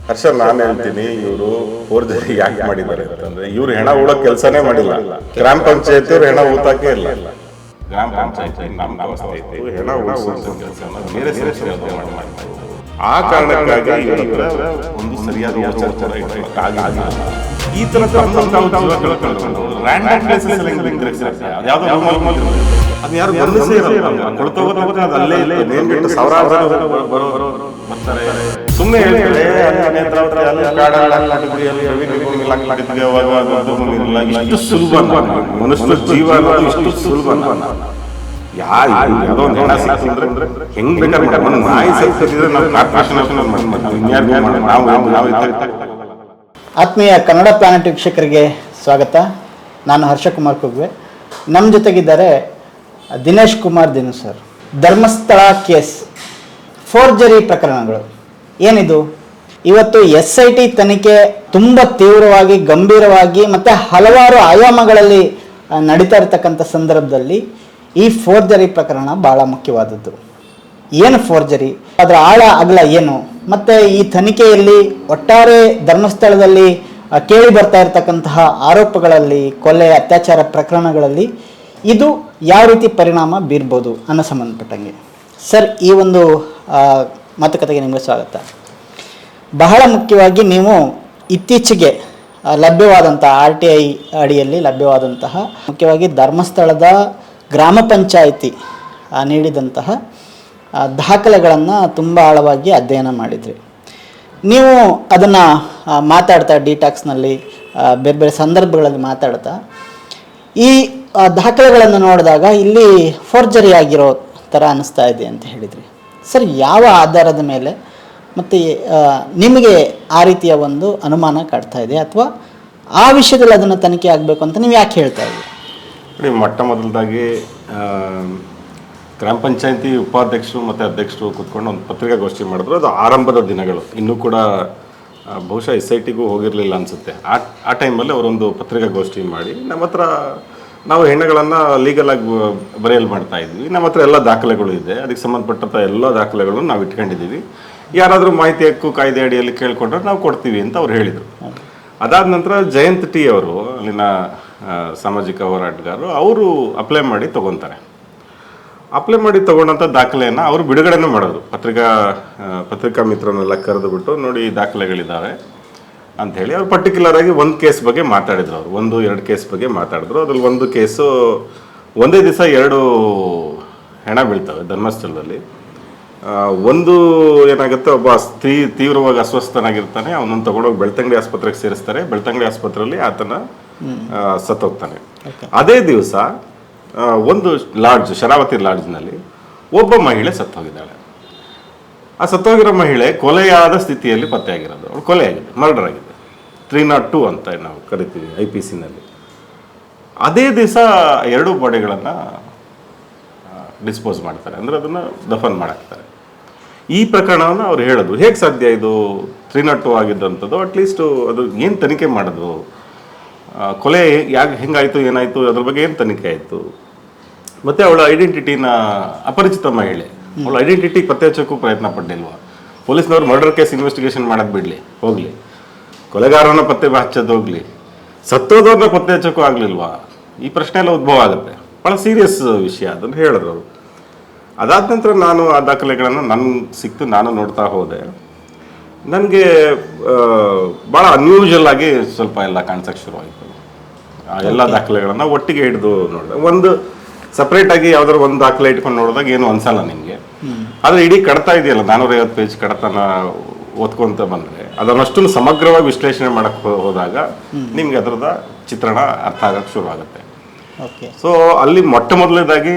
ಹರ್ಷ, ನಾನು ಹೇಳ್ತೀನಿ, ಇವರು ಫೋರ್ಜರಿ ಯಾಕೆ ಮಾಡಿದ್ದಾರೆ ಅಂತಂದ್ರೆ, ಇವ್ರು ಹೆಣ ಉಳೋ ಕೆಲಸನೇ ಮಾಡಿಲ್ಲ. ಗ್ರಾಮ ಪಂಚಾಯತಿ ಅವ್ರು ಹೆಣ ಊತಾಕೆ ಇಲ್ಲ. ಗ್ರಾಮ ಪಂಚಾಯತಿ ಹೆಣ ಉಳಿಸೋ ಕೆಲಸನ ಬೇರೆ ಮಾಡ್ತಾರೆ. ಆ ಕಾರಣಕ್ಕಾಗಿ ಇವರ ಒಂದು ಸರಿಯಾದ ಈ ತರ ಅದು ಯಾರು ಗಮನಿಸೇ ಸುಮ್ಮನೆ ಇಷ್ಟು ಸುಲಭ ಮನುಷ್ಯ ಜೀವ ಇಷ್ಟು ಸುಲಭ. ಹೆಂಗ್ ಬೇಕಾದ್ರೆ ನಾಯಿ ಆತ್ಮೀಯ ಕನ್ನಡ ಪ್ಲಾನೆಟ್ ವೀಕ್ಷಕರಿಗೆ ಸ್ವಾಗತ. ನಾನು ಹರ್ಷಕುಮಾರ್ ಕುಗ್ವೆ. ನಮ್ಮ ಜೊತೆಗಿದ್ದಾರೆ Dinesh Kumar Dinu sir. Dharmasthala case, forgery ಪ್ರಕರಣಗಳು ಏನಿದು? ಇವತ್ತು SIT ತನಿಖೆ ತುಂಬ ತೀವ್ರವಾಗಿ, ಗಂಭೀರವಾಗಿ ಮತ್ತು ಹಲವಾರು ಆಯಾಮಗಳಲ್ಲಿ ನಡೀತಾ ಇರತಕ್ಕಂಥ ಸಂದರ್ಭದಲ್ಲಿ ಈ ಫೋರ್ಜರಿ ಪ್ರಕರಣ ಭಾಳ ಮುಖ್ಯವಾದದ್ದು. ಏನು ಫೋರ್ಜರಿ, ಅದರ ಆಳ ಅಗಲ ಏನು, ಮತ್ತು ಈ ತನಿಖೆಯಲ್ಲಿ ಒಟ್ಟಾರೆ ಧರ್ಮಸ್ಥಳದಲ್ಲಿ ಕೇಳಿ ಬರ್ತಾ ಇರತಕ್ಕಂತಹ ಆರೋಪಗಳಲ್ಲಿ, ಕೊಲೆ, ಅತ್ಯಾಚಾರ ಪ್ರಕರಣಗಳಲ್ಲಿ ಇದು ಯಾವ ರೀತಿ ಪರಿಣಾಮ ಬೀರ್ಬೋದು ಅನ್ನೋ ಸಂಬಂಧಪಟ್ಟಂಗೆ ಸರ್, ಈ ಒಂದು ಮಾತುಕತೆಗೆ ನಿಮಗೆ ಸ್ವಾಗತ. ಬಹಳ ಮುಖ್ಯವಾಗಿ ನೀವು ಇತ್ತೀಚೆಗೆ ಲಭ್ಯವಾದಂಥ RTI ಅಡಿಯಲ್ಲಿ ಲಭ್ಯವಾದಂತಹ ಮುಖ್ಯವಾಗಿ ಧರ್ಮಸ್ಥಳದ ಗ್ರಾಮ ಪಂಚಾಯಿತಿ ನೀಡಿದಂತಹ ದಾಖಲೆಗಳನ್ನು ತುಂಬ ಆಳವಾಗಿ ಅಧ್ಯಯನ ಮಾಡಿದ್ರಿ. ನೀವು ಅದನ್ನು ಮಾತಾಡ್ತಾ ಡಿಟಾಕ್ಸ್ನಲ್ಲಿ ಬೇರೆ ಬೇರೆ ಸಂದರ್ಭಗಳಲ್ಲಿ ಮಾತಾಡ್ತಾ ಈ ದಾಖಲೆಗಳನ್ನು ನೋಡಿದಾಗ ಇಲ್ಲಿ ಫೋರ್ಜರಿ ಆಗಿರೋ ಥರ ಅನ್ನಿಸ್ತಾ ಇದೆ ಅಂತ ಹೇಳಿದ್ರಿ. ಸರ್, ಯಾವ ಆಧಾರದ ಮೇಲೆ ಮತ್ತು ನಿಮಗೆ ಆ ರೀತಿಯ ಒಂದು ಅನುಮಾನ ಕಾಡ್ತಾ ಇದೆ, ಅಥವಾ ಆ ವಿಷಯದಲ್ಲಿ ಅದನ್ನು ತನಿಖೆ ಆಗಬೇಕು ಅಂತ ನೀವು ಯಾಕೆ ಹೇಳ್ತಾ ಇದ್ದೀರಿ? ನೋಡಿ, ಮೊಟ್ಟ ಮೊದಲದಾಗಿ ಗ್ರಾಮ ಪಂಚಾಯತಿ ಉಪಾಧ್ಯಕ್ಷರು ಮತ್ತು ಅಧ್ಯಕ್ಷರು ಕೂತ್ಕೊಂಡು ಒಂದು ಪತ್ರಿಕಾಗೋಷ್ಠಿ ಮಾಡಿದ್ರು. ಅದು ಆರಂಭದ ದಿನಗಳು, ಇನ್ನೂ ಕೂಡ ಬಹುಶಃ SITಗೂ ಹೋಗಿರಲಿಲ್ಲ ಅನಿಸುತ್ತೆ. ಆ ಟೈಮಲ್ಲಿ ಅವರೊಂದು ಪತ್ರಿಕಾಗೋಷ್ಠಿ ಮಾಡಿ ನಮ್ಮ ಹತ್ರ, ನಾವು ಹೆಣ್ಣುಗಳನ್ನು ಲೀಗಲಾಗಿ ಬರೆಯಲು ಮಾಡ್ತಾ ಇದ್ವಿ, ನಮ್ಮ ಹತ್ರ ಎಲ್ಲ ದಾಖಲೆಗಳು ಇದೆ, ಅದಕ್ಕೆ ಸಂಬಂಧಪಟ್ಟಂಥ ಎಲ್ಲ ದಾಖಲೆಗಳನ್ನು ನಾವು ಇಟ್ಕೊಂಡಿದ್ದೀವಿ, ಯಾರಾದರೂ ಮಾಹಿತಿ ಹಕ್ಕು ಕಾಯ್ದೆ ಅಡಿಯಲ್ಲಿ ಕೇಳಿಕೊಂಡ್ರೆ ನಾವು ಕೊಡ್ತೀವಿ ಅಂತ ಅವ್ರು ಹೇಳಿದರು. ಅದಾದ ನಂತರ ಜಯಂತ್ ಟಿ ಅವರು, ಅಲ್ಲಿನ ಸಾಮಾಜಿಕ ಹೋರಾಟಗಾರರು, ಅವರು ಅಪ್ಲೈ ಮಾಡಿ ತೊಗೊತಾರೆ. ಅಪ್ಲೈ ಮಾಡಿ ತೊಗೊಂಡಂಥ ದಾಖಲೆಯನ್ನು ಅವರು ಬಿಡುಗಡೆನೂ ಮಾಡೋದು. ಪತ್ರಿಕಾ ಮಿತ್ರನೆಲ್ಲ ಕರೆದುಬಿಟ್ಟು, ನೋಡಿ ಈ ದಾಖಲೆಗಳಿದ್ದಾವೆ ಅಂಥೇಳಿ ಅವ್ರು ಪರ್ಟಿಕ್ಯುಲರ್ ಆಗಿ ಒಂದು ಕೇಸ್ ಬಗ್ಗೆ ಮಾತಾಡಿದ್ರು. ಅವರು 1-2 ಕೇಸ್ ಬಗ್ಗೆ ಮಾತಾಡಿದ್ರು. ಅದ್ರಲ್ಲಿ ಒಂದು ಕೇಸು ಒಂದೇ ದಿವಸ 2 ಹೆಣ ಬೀಳ್ತವೆ ಧರ್ಮಸ್ಥಳದಲ್ಲಿ. ಒಂದು ಏನಾಗುತ್ತೆ, ಒಬ್ಬ ತೀವ್ರವಾಗಿ ಅಸ್ವಸ್ಥನಾಗಿರ್ತಾನೆ, ಅವನನ್ನು ತಗೊಂಡೋಗಿ ಬೆಳ್ತಂಗಡಿ ಆಸ್ಪತ್ರೆಗೆ ಸೇರಿಸ್ತಾರೆ. ಬೆಳ್ತಂಗಡಿ ಆಸ್ಪತ್ರೆಯಲ್ಲಿ ಆತನ ಸತ್ತೋಗ್ತಾನೆ. ಅದೇ ದಿವಸ ಒಂದು ಲಾಡ್ಜ್, ಶರಾವತಿ ಲಾಡ್ಜ್ನಲ್ಲಿ ಒಬ್ಬ ಮಹಿಳೆ ಸತ್ತೋಗಿದ್ದಾಳೆ. ಆ ಸತ್ತೋಗಿರೋ ಮಹಿಳೆ ಕೊಲೆಯಾದ ಸ್ಥಿತಿಯಲ್ಲಿ ಪತ್ತೆಯಾಗಿರೋದು. ಅವಳು ಕೊಲೆಯಾಗಿದೆ, ಮರ್ಡರ್ ಆಗಿದೆ. 302 ಅಂತ ನಾವು ಕರಿತೀವಿ IPCನಲ್ಲಿ. ಅದೇ ದಿವಸ 2 ಬಾಡಿಗಳನ್ನು ಡಿಸ್ಪೋಸ್ ಮಾಡ್ತಾರೆ, ಅಂದರೆ ಅದನ್ನು ದಫನ್ ಮಾಡಾಕ್ತಾರೆ. ಈ ಪ್ರಕರಣವನ್ನು ಅವ್ರು ಹೇಳಿದ್ರು. ಹೇಗೆ ಸಾಧ್ಯ ಇದು 302 ಆಗಿದ್ದಂಥದ್ದು? ಅಟ್ಲೀಸ್ಟು ಅದು ಏನು ತನಿಖೆ ಮಾಡಿದ್ರು, ಕೊಲೆ ಯಾಕೆ ಹೆಂಗಾಯಿತು, ಏನಾಯಿತು, ಅದ್ರ ಬಗ್ಗೆ ಏನು ತನಿಖೆ ಆಯಿತು? ಮತ್ತು ಅವಳ ಐಡೆಂಟಿಟಿನ, ಅಪರಿಚಿತ ಮಹಿಳೆ, ಅವಳ ಐಡೆಂಟಿಟಿ ಪತ್ತೆ ಹಚ್ಚೋಕ್ಕೂ ಪ್ರಯತ್ನ ಪಟ್ಟಿಲ್ವ? ಪೊಲೀಸ್ನವ್ರು ಮರ್ಡರ್ ಕೇಸ್ ಇನ್ವೆಸ್ಟಿಗೇಷನ್ ಮಾಡೋದು ಬಿಡಲಿ, ಹೋಗಲಿ, ಕೊಲೆಗಾರನ ಪತ್ತೆ ಹಚ್ಚೋದು ಹೋಗಲಿ, ಸತ್ತೋದವ್ರನ್ನ ಪತ್ತೆ ಹಚ್ಚೋಕ್ಕೂ ಆಗಲಿಲ್ವಾ? ಈ ಪ್ರಶ್ನೆ ಎಲ್ಲ ಉದ್ಭವ ಆಗುತ್ತೆ. ಭಾಳ ಸೀರಿಯಸ್ ವಿಷಯ ಅದನ್ನು ಹೇಳಿದ್ರು ಅವರು. ಅದಾದ ನಂತರ ನಾನು ಆ ದಾಖಲೆಗಳನ್ನು ನನಗೆ ಸಿಕ್ತು, ನಾನು ನೋಡ್ತಾ ಹೋದೆ. ನನಗೆ ಭಾಳ ಅನ್ಯೂಶಲ್ ಆಗಿ ಸ್ವಲ್ಪ ಎಲ್ಲ ಕಾಣಿಸೋಕ್ಕೆ ಶುರುವಾಯಿತು. ಆ ಎಲ್ಲ ದಾಖಲೆಗಳನ್ನು ಒಟ್ಟಿಗೆ ಹಿಡಿದು ನೋಡಿದೆ. ಒಂದು ಸಪ್ರೇಟಾಗಿ ಯಾವ್ದಾದ್ರು ಒಂದು ದಾಖಲೆ ಇಟ್ಕೊಂಡು ನೋಡಿದಾಗ ಏನು ಅನ್ಸಲ್ಲ ನಿಮಗೆ. ಆದರೆ ಇಡೀ ಕಡತ ಇದೆಯಲ್ಲ, 450 ಪೇಜ್ ಕಡತನ ಓದ್ಕೊಂತ ಬಂದರೆ, ಅದನ್ನಷ್ಟು ಸಮಗ್ರವಾಗಿ ವಿಶ್ಲೇಷಣೆ ಮಾಡೋಕ್ಕೆ ಹೋದಾಗ ನಿಮ್ಗೆ ಅದರದ ಚಿತ್ರಣ ಅರ್ಥ ಆಗೋಕ್ಕೆ ಶುರುವಾಗುತ್ತೆ. ಸೊ ಅಲ್ಲಿ ಮೊಟ್ಟ ಮೊದಲನೇದಾಗಿ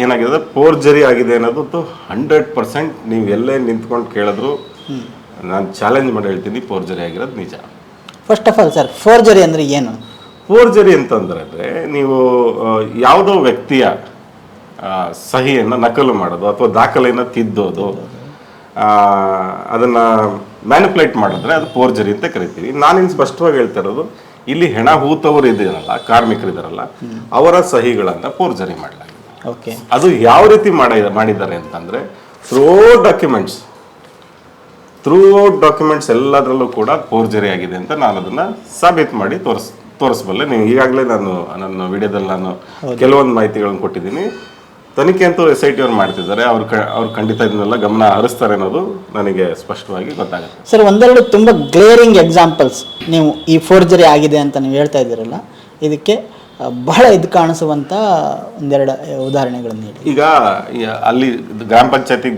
ಏನಾಗಿದೆ, ಫೋರ್ಜರಿ ಆಗಿದೆ ಅನ್ನೋದು 100%. ನೀವು ಎಲ್ಲೇ ನಿಂತ್ಕೊಂಡು ಕೇಳಿದ್ರು ನಾನು ಚಾಲೆಂಜ್ ಮಾಡಿ ಹೇಳ್ತೀನಿ, ಫೋರ್ಜರಿ ಆಗಿರೋದು ನಿಜ. First of all sir, forgery ಅಂದರೆ ಏನು? ಫೋರ್ಜರಿ ಅಂತಂದ್ರೆ ನೀವು ಯಾವುದೋ ವ್ಯಕ್ತಿಯ ಸಹಿಯನ್ನು ನಕಲು ಮಾಡೋದು ಅಥವಾ ದಾಖಲೆಯನ್ನು ತಿದ್ದೋದು, ಅದನ್ನು ಮ್ಯಾನಿಪುಲೇಟ್ ಮಾಡಿದ್ರೆ ಅದು ಫೋರ್ಜರಿ ಅಂತ ಕರಿತೀವಿ. ನಾನಿನ್ನು ಸ್ಪಷ್ಟವಾಗಿ ಹೇಳ್ತಾ ಇರೋದು, ಇಲ್ಲಿ ಹೆಣ ಹೂತವರು ಇದ್ದಾರಲ್ಲ, ಕಾರ್ಮಿಕರಿದ್ದಾರಲ್ಲ, ಅವರ ಸಹಿಗಳನ್ನು ಫೋರ್ಜರಿ ಮಾಡಲಾಗಿದೆ. ಅದು ಯಾವ ರೀತಿ ಮಾಡಿದ್ದಾರೆ ಅಂತಂದ್ರೆ, ಥ್ರೂ ಥ್ರೂ ಔಟ್ ಡಾಕ್ಯುಮೆಂಟ್ಸ್ ಎಲ್ಲದರಲ್ಲೂ ಕೂಡ ಫೋರ್ಜರಿ ಆಗಿದೆ ಅಂತ ನಾನು ಅದನ್ನ ಸಾಬೀತು ಮಾಡಿ ತೋರಿಸಬಲ್ಲೆ. ನೀವು ಈಗಾಗಲೇ ನನ್ನ ವಿಡಿಯೋದಲ್ಲಿ ನಾನು ಕೆಲವೊಂದು ಮಾಹಿತಿಗಳನ್ನು ಕೊಟ್ಟಿದ್ದೀನಿ. ತನಿಖೆ ಅಂತೂ SIT ಅವ್ರು ಮಾಡ್ತಿದ್ದಾರೆ. ಅವ್ರು ಖಂಡಿತ ಇದನ್ನೆಲ್ಲ ಗಮನ ಹರಿಸ್ತಾರೆ ಅನ್ನೋದು ನನಗೆ ಸ್ಪಷ್ಟವಾಗಿ ಗೊತ್ತಾಗುತ್ತೆ. ಸರ್, ಒಂದೆರಡು ತುಂಬ ಗ್ಲೇರಿಂಗ್ ಎಕ್ಸಾಂಪಲ್ಸ್ ನೀವು ಈ ಫೋರ್ಜರಿ ಆಗಿದೆ ಅಂತ ನೀವು ಹೇಳ್ತಾ ಇದ್ದೀರಲ್ಲ, ಇದಕ್ಕೆ ಬಹಳ ಇದು ಕಾಣಿಸುವಂಥ ಒಂದೆರಡು ಉದಾಹರಣೆಗಳನ್ನು ನೀಡಿ. ಈಗ ಅಲ್ಲಿ ಗ್ರಾಮ ಪಂಚಾಯತಿಗೆ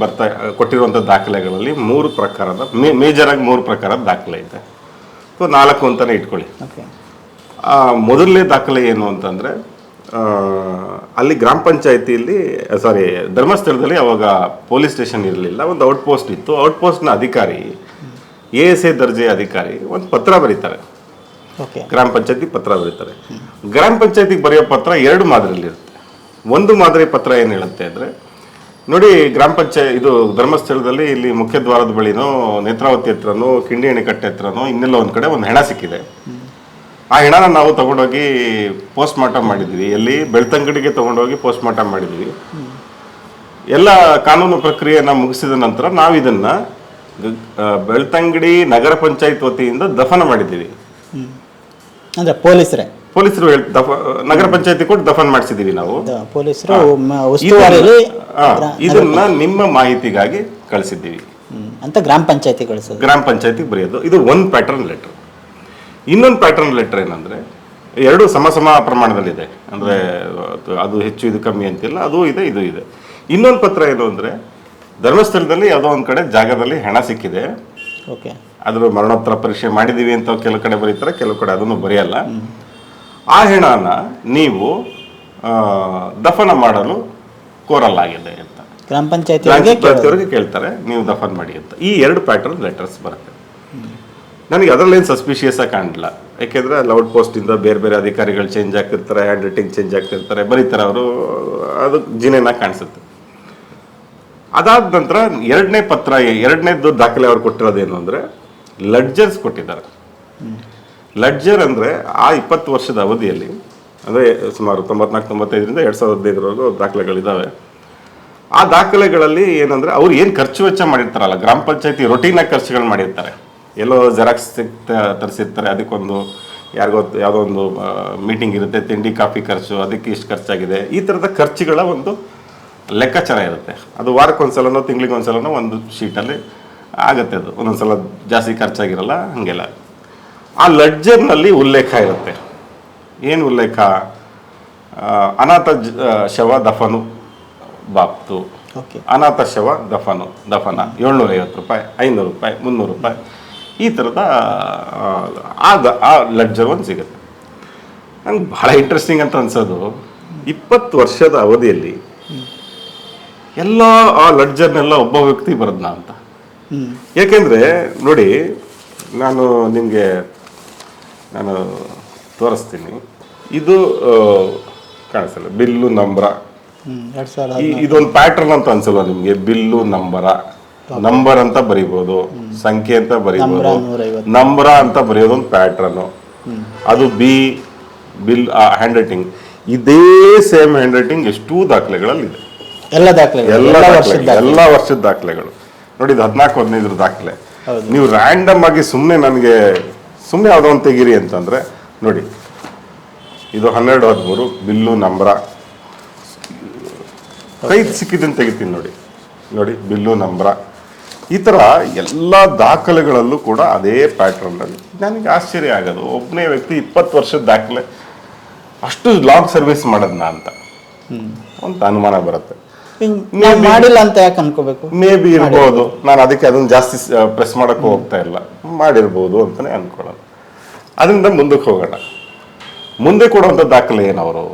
ಕೊಟ್ಟಿರುವಂಥ ದಾಖಲೆಗಳಲ್ಲಿ 3 ಪ್ರಕಾರದ ಮೇಜರ್ ಆಗಿ 3 ಪ್ರಕಾರದ ದಾಖಲೆ ಇದೆ. ಸೊ 4 ಅಂತಾನೆ ಇಟ್ಕೊಳ್ಳಿ. ಓಕೆ. ಮೊದಲನೇ ದಾಖಲೆ ಏನು ಅಂತಂದರೆ, ಅಲ್ಲಿ ಗ್ರಾಮ ಪಂಚಾಯತಿಯಲ್ಲಿ ಧರ್ಮಸ್ಥಳದಲ್ಲಿ ಅವಾಗ ಪೊಲೀಸ್ ಸ್ಟೇಷನ್ ಇರಲಿಲ್ಲ, ಒಂದು ಔಟ್ಪೋಸ್ಟ್ ಇತ್ತು. ಔಟ್ಪೋಸ್ಟ್ನ ಅಧಿಕಾರಿ ASA ದರ್ಜೆಯ ಅಧಿಕಾರಿ ಒಂದು ಪತ್ರ ಬರೀತಾರೆ. ಗ್ರಾಮ ಪಂಚಾಯತಿ ಪತ್ರ ಬರೀತಾರೆ. ಗ್ರಾಮ ಪಂಚಾಯತಿಗೆ ಬರೆಯೋ ಪತ್ರ 2 ಮಾದರಿಯಲ್ಲಿರುತ್ತೆ. ಒಂದು ಮಾದರಿ ಪತ್ರ ಏನು ಹೇಳುತ್ತೆ ಅಂದರೆ, ನೋಡಿ ಇದು ಧರ್ಮಸ್ಥಳದಲ್ಲಿ ಇಲ್ಲಿ ಮುಖ್ಯ ದ್ವಾರದ ಬಳಿನೋ, ನೇತ್ರಾವತಿ ಹತ್ರನೋ, ಕಿಂಡಿ ಅಣೆಕಟ್ಟೆ ಹತ್ರನೋ ಇನ್ನೆಲ್ಲ ಒಂದು ಕಡೆ ಒಂದು ಹೆಣ ಸಿಕ್ಕಿದೆ. ಆ ಹೆಣನ ನಾವು ತಗೊಂಡೋಗಿ ಪೋಸ್ಟ್ ಮಾರ್ಟಮ್ ಮಾಡಿದ್ವಿ. ಎಲ್ಲಿ ಬೆಳ್ತಂಗಡಿಗೆ ತಗೊಂಡೋಗಿ ಪೋಸ್ಟ್ ಮಾರ್ಟಮ್ ಮಾಡಿದ್ವಿ. ಎಲ್ಲ ಕಾನೂನು ಪ್ರಕ್ರಿಯೆಯನ್ನು ಮುಗಿಸಿದ ನಂತರ ನಾವು ಇದನ್ನ ಬೆಳ್ತಂಗಡಿ ನಗರ ಪಂಚಾಯತ್ ವತಿಯಿಂದ ದಫನ ಮಾಡಿದ್ದೀವಿ. ಅಂದ್ರೆ ಪೊಲೀಸರು ನಗರ ಪಂಚಾಯತಿ ಕೊಟ್ಟು ದಫನ್ ಮಾಡಿಸಿದೀವಿ ನಾವು. ಇದನ್ನ ನಿಮ್ಮ ಮಾಹಿತಿಗಾಗಿ ಕಳಿಸಿದ್ದೀವಿ ಅಂತ ಗ್ರಾಮ ಪಂಚಾಯತಿಗೆ ಬರೆಯೋದು. ಇದು ಒಂದು ಪ್ಯಾಟರ್ನ್ ಲೆಟರ್. ಇನ್ನೊಂದು ಪ್ಯಾಟರ್ನ್ ಲೆಟರ್ ಏನಂದ್ರೆ, 2 ಸಮ ಪ್ರಮಾಣದಲ್ಲಿದೆ. ಅಂದ್ರೆ ಅದು ಹೆಚ್ಚು ಇದು ಕಮ್ಮಿ ಅಂತಿಲ್ಲ, ಅದು ಇದೆ ಇದು ಇದೆ. ಇನ್ನೊಂದು ಪತ್ರ ಏನು ಅಂದ್ರೆ, ಧರ್ಮಸ್ಥಳದಲ್ಲಿ ಯಾವುದೋ ಒಂದು ಕಡೆ ಜಾಗದಲ್ಲಿ ಹೆಣ ಸಿಕ್ಕಿದೆ, ಅದ್ರ ಮರಣೋತ್ತರ ಪರೀಕ್ಷೆ ಮಾಡಿದೀವಿ ಅಂತ ಕೆಲವು ಕಡೆ ಬರೀತಾರೆ, ಕೆಲವು ಕಡೆ ಅದನ್ನು ಬರೆಯಲ್ಲ. ಆ ಹೆಣನ ನೀವು ದಫನ ಮಾಡಲು ಕೋರಲಾಗಿದೆ ಅಂತ ಗ್ರಾಮ ಪಂಚಾಯತಿಯವರಿಗೆ ಕೇಳ್ತಾರೆ, ನೀವು ದಫನ್ ಮಾಡಿ ಅಂತ. ಈ 2 ಪ್ಯಾಟರ್ನ್ ಲೆಟರ್ಸ್ ಬರುತ್ತೆ. ನನಗೆ ಅದರಲ್ಲೇನು ಸಸ್ಪಿಷಿಯಸ್ ಆಗಿ ಕಾಣಲಿಲ್ಲ. ಯಾಕೆಂದರೆ ಅಲ್ಲಿ ಔಟ್ ಪೋಸ್ಟಿಂದ ಬೇರೆ ಬೇರೆ ಅಧಿಕಾರಿಗಳು ಚೇಂಜ್ ಆಗ್ತಿರ್ತಾರೆ, ಹ್ಯಾಂಡ್ ರೈಟಿಂಗ್ ಚೇಂಜ್ ಆಗ್ತಿರ್ತಾರೆ, ಬರೀತಾರೆ ಅವರು, ಅದು ಜಿನೇನಾಗಿ ಕಾಣಿಸುತ್ತೆ. ಅದಾದ ನಂತರ ಎರಡನೇದು ದಾಖಲೆ ಅವ್ರು ಕೊಟ್ಟಿರೋದೇನು ಅಂದರೆ, ಲಡ್ಜರ್ಸ್ ಕೊಟ್ಟಿದ್ದಾರೆ. ಲಡ್ಜರ್ ಅಂದರೆ ಆ 20 ವರ್ಷದ ಅವಧಿಯಲ್ಲಿ, ಅಂದರೆ ಸುಮಾರು 94-95ರಿಂದ 2015ರವರೆಗೂ ದಾಖಲೆಗಳಿದ್ದಾವೆ. ಆ ದಾಖಲೆಗಳಲ್ಲಿ ಏನಂದರೆ, ಅವ್ರು ಏನು ಖರ್ಚು ವೆಚ್ಚ ಮಾಡಿರ್ತಾರಲ್ಲ, ಗ್ರಾಮ ಪಂಚಾಯತಿ ರೊಟೀನಾಗಿ ಖರ್ಚುಗಳು ಮಾಡಿರ್ತಾರೆ. ಎಲ್ಲೋ ಜೆರಾಕ್ಸ್ ತರಿಸಿರ್ತಾರೆ, ಅದಕ್ಕೊಂದು ಯಾವುದೋ ಒಂದು ಮೀಟಿಂಗ್ ಇರುತ್ತೆ, ತಿಂಡಿ ಕಾಫಿ ಖರ್ಚು, ಅದಕ್ಕೆ ಇಷ್ಟು ಖರ್ಚಾಗಿದೆ, ಈ ಥರದ ಖರ್ಚುಗಳ ಒಂದು ಲೆಕ್ಕಾಚಾರ ಇರುತ್ತೆ. ಅದು ವಾರಕ್ಕೊಂದ್ಸಲನೋ ತಿಂಗಳಿಗೊಂದ್ಸಲನೋ ಒಂದು ಶೀಟಲ್ಲಿ ಆಗುತ್ತೆ. ಅದು ಒಂದೊಂದ್ಸಲ ಜಾಸ್ತಿ ಖರ್ಚಾಗಿರಲ್ಲ, ಹಾಗೆಲ್ಲ. ಆ ಲೆಡ್ಜರ್ನಲ್ಲಿ ಉಲ್ಲೇಖ ಇರುತ್ತೆ. ಏನು ಉಲ್ಲೇಖ? ಅನಾಥ ಶವ ದಫನು ಬಾಪ್ತು, ಅನಾಥ ಶವ ದಫನ 750 ರೂಪಾಯಿ, 500 ರೂಪಾಯಿ, 300 ರೂಪಾಯಿ, ಈ ಥರದ ಆ ಲೆಡ್ಜರ್ ಒಂದು ಸಿಗುತ್ತೆ. ನಂಗೆ ಬಹಳ ಇಂಟ್ರೆಸ್ಟಿಂಗ್ ಅಂತ ಅನ್ಸೋದು, 20 ವರ್ಷದ ಅವಧಿಯಲ್ಲಿ ಎಲ್ಲ ಆ ಲೆಡ್ಜರ್ನೆಲ್ಲ ಒಬ್ಬ ವ್ಯಕ್ತಿ ಬರದ್ನ ಅಂತ. ಯಾಕೆಂದ್ರೆ ನೋಡಿ, ನಿಮಗೆ ನಾನು ತೋರಿಸ್ತೀನಿ. ಇದು ಕಾಣಿಸಲ್ಲ, ಬಿಲ್ಲು ನಂಬರ. ಇದೊಂದು ಪ್ಯಾಟರ್ನ್ ಅಂತ ಅನ್ಸಲ್ವಾ ನಿಮ್ಗೆ? ಬಿಲ್ಲು ನಂಬರ್ ಅಂತ ಬರೀಬಹುದು, ಸಂಖ್ಯೆ ಅಂತ ಬರೀಬಹುದು, ನಂಬರ ಅಂತ ಬರೆಯೋದು ಒಂದು ಪ್ಯಾಟರ್ನ್. ಅದು ಬಿಲ್ ಹ್ಯಾಂಡ್ ರೈಟಿಂಗ್, ಇದೇ ಸೇಮ್ ಹ್ಯಾಂಡ್ ರೈಟಿಂಗ್ ಎಷ್ಟು ದಾಖಲೆಗಳಲ್ಲಿ ಇದೆ. ಎಲ್ಲ ವರ್ಷದ ದಾಖಲೆಗಳು ನೋಡಿ. ಇದು 14-15 ದಾಖಲೆ. ನೀವು ರ್ಯಾಂಡಮ್ ಆಗಿ ಸುಮ್ಮನೆ ಯಾವುದೋ ಒಂದು ತೆಗೀರಿ ಅಂತಂದ್ರೆ ನೋಡಿ, ಇದು 12-13 ಬಿಲ್ಲು ನಂಬರ. ಕೈ ಸಿಕ್ಕಿದ್ದನ್ನು ತೆಗಿತೀನಿ ನೋಡಿ ಬಿಲ್ಲು ನಂಬರ. ಈ ಥರ ಎಲ್ಲ ದಾಖಲೆಗಳಲ್ಲೂ ಕೂಡ ಅದೇ ಪ್ಯಾಟರ್ನಲ್ಲಿ. ನನಗೆ ಆಶ್ಚರ್ಯ ಆಗೋದು, ಒಬ್ಬನೇ ವ್ಯಕ್ತಿ 20 ವರ್ಷದ ದಾಖಲೆ ಅಷ್ಟು ಲಾಂಗ್ ಸರ್ವಿಸ್ ಮಾಡೋದ್ನ ಅಂತ ಒಂದು ಅನುಮಾನ ಬರುತ್ತೆ. ಮಾಡಿಲ್ಲ ಅಂತ ಯಾಕೆ ಅನ್ಕೋಬೇಕು? ಮೇ ಬಿ ಇರ್ಬೋದು. ನಾನು ಅದಕ್ಕೆ ಅದನ್ನ ಜಾಸ್ತಿ ಪ್ರೆಸ್ ಮಾಡಕ್ಕೆ ಹೋಗ್ತಾ ಇಲ್ಲ, ಮಾಡಿರ್ಬೋದು ಅಂತಾನೆ ಅನ್ಕೊಳ್ಳೋದು. ಅದರಿಂದ ಮುಂದಕ್ಕೆ ಹೋಗೋಣ. ಮುಂದೆ ಕೊಡುವಂಥ ದಾಖಲೆ ಏನವರು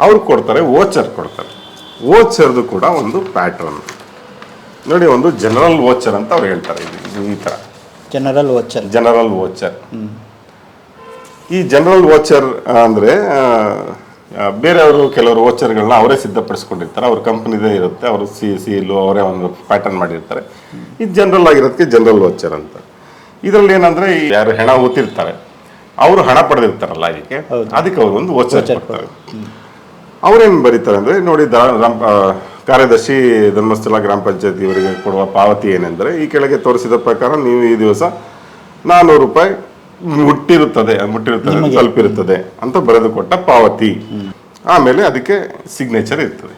ಅವ್ರು ಕೊಡ್ತಾರೆ, ವೋಚರ್ ಕೊಡ್ತಾರೆ. ವೋಚರ್ದು ಕೂಡ ಒಂದು ಪ್ಯಾಟರ್ನ್ ನೋಡಿ. ಒಂದು ಜನರಲ್ ವೋಚರ್ ಅಂತ ಅವ್ರು ಹೇಳ್ತಾರೆ. ಈ ಥರ ಜನರಲ್ ವೋಚರ್. ಈ ಜನರಲ್ ವೋಚರ್ ಅಂದರೆ ಬೇರೆಯವರು ಕೆಲವರು ವೋಚರ್ಗಳನ್ನ ಅವರೇ ಸಿದ್ಧಪಡಿಸ್ಕೊಂಡಿರ್ತಾರೆ, ಅವ್ರ ಕಂಪ್ನಿದೇ ಇರುತ್ತೆ, ಅವರು ಸೀಲು ಅವರೇ ಒಂದು ಪ್ಯಾಟರ್ನ್ ಮಾಡಿರ್ತಾರೆ. ಇದು ಜನರಲ್ ಆಗಿರೋದಕ್ಕೆ ಜನರಲ್ ವೋಚರ್ ಅಂತ. ಇದರಲ್ಲಿ ಏನಂದ್ರೆ, ಯಾರು ಹೆಣ ಓದ್ತಿರ್ತಾರೆ ಅವರು ಹಣ ಪಡೆದಿರ್ತಾರಲ್ಲ, ಅದಕ್ಕೆ ಅವರು ಒಂದು ವೋಚರ್ ಕೊಡ್ತಾರೆ. ಅವ್ರೇನು ಬರೀತಾರೆ ಅಂದರೆ, ನೋಡಿ ಕಾರ್ಯದರ್ಶಿ ಧರ್ಮಸ್ಥಳ ಗ್ರಾಮ ಪಂಚಾಯತಿ ಇವರಿಗೆ ಕೊಡುವ ಪಾವತಿ ಏನೆಂದರೆ ಈ ಕೆಳಗೆ ತೋರಿಸಿದ ಪ್ರಕಾರ ನೀವು ಈ ದಿವಸ 400 ರೂಪಾಯಿ ಮುಟ್ಟಿರುತ್ತದೆ ತಲುಪಿರುತ್ತದೆ ಅಂತ ಬರೆದು ಕೊಟ್ಟ ಪಾವತಿ. ಆಮೇಲೆ ಅದಕ್ಕೆ ಸಿಗ್ನೇಚರ್ ಇರ್ತದೆ.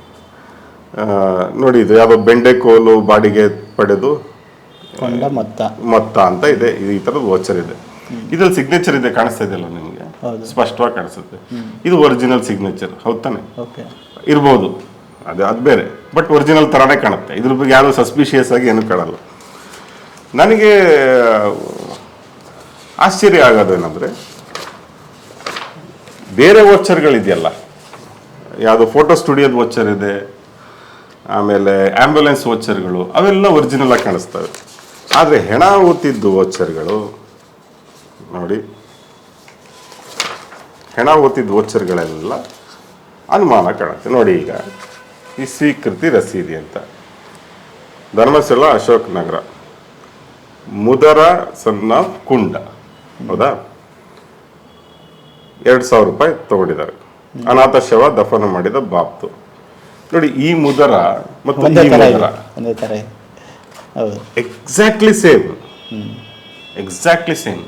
ನೋಡಿ, ಇದು ಯಾವ ಬೆಂಡೆಕೋಲು ಬಾಡಿಗೆ ಪಡೆದು ಮೊತ್ತ ಅಂತ ಇದೆ, ಈ ಥರದ ವೋಚರ್ ಇದೆ. ಇದ್ರಲ್ಲಿ ಸಿಗ್ನೇಚರ್ ಇದೆ, ಕಾಣಿಸ್ತಾ ಇದೆಯಲ್ಲ ನಿಮಗೆ, ಸ್ಪಷ್ಟವಾಗಿ ಕಾಣಿಸುತ್ತೆ. ಇದು ಒರಿಜಿನಲ್ ಸಿಗ್ನೇಚರ್, ಹೌದ್ ತಾನೆ? ಇರ್ಬೋದು, ಅದು ಬೇರೆ, ಬಟ್ ಒರಿಜಿನಲ್ ಥರನೇ ಕಾಣುತ್ತೆ. ಇದ್ರ ಬಗ್ಗೆ ಯಾರು ಸಸ್ಪಿಷಿಯಸ್ ಆಗಿ ಏನು ಕಾಣಲ್ಲ. ನನಗೆ ಆಶ್ಚರ್ಯ ಆಗೋದೇನೆಂದರೆ, ಬೇರೆ ವೋಚರ್ಗಳಿದೆಯಲ್ಲ, ಯಾವುದು ಫೋಟೋ ಸ್ಟುಡಿಯೋದ ವೋಚರ್ ಇದೆ, ಆಮೇಲೆ ಆಂಬ್ಯುಲೆನ್ಸ್ ವೋಚರ್ಗಳು, ಅವೆಲ್ಲ ಒರಿಜಿನಲ್ ಆಗಿ ಕಾಣಿಸ್ತವೆ. ಆದರೆ ಹೆಣ ಊತಿದ್ದು ವೋಚರ್ಗಳು ನೋಡಿ, ಹೆಣ ಊತಿದ್ದ ವೋಚರ್ಗಳೆಲ್ಲ ಅನುಮಾನ ಕಾಣುತ್ತೆ. ನೋಡಿ, ಈಗ ಈ ಸ್ವೀಕೃತಿ ರಸೀದಿ ಅಂತ ಧರ್ಮಸ್ಥಳ ಅಶೋಕ್ ನಗರ ಮುದರ ಸಣ್ಣ ಕುಂಡ, ಹೌದಾ? 2,000 ರೂಪಾಯಿ ತಗೊಂಡಿದ್ದಾರೆ. ಅನಾಥ ಶವ ದಫನ ಮಾಡಿದ ಬಾಪ್ತು. ನೋಡಿ, ಈ ಮುದರ ಮತ್ತು ಈ ಮುದರ ಎಕ್ಸಾಕ್ಟ್ಲಿ ಸೇಮ್.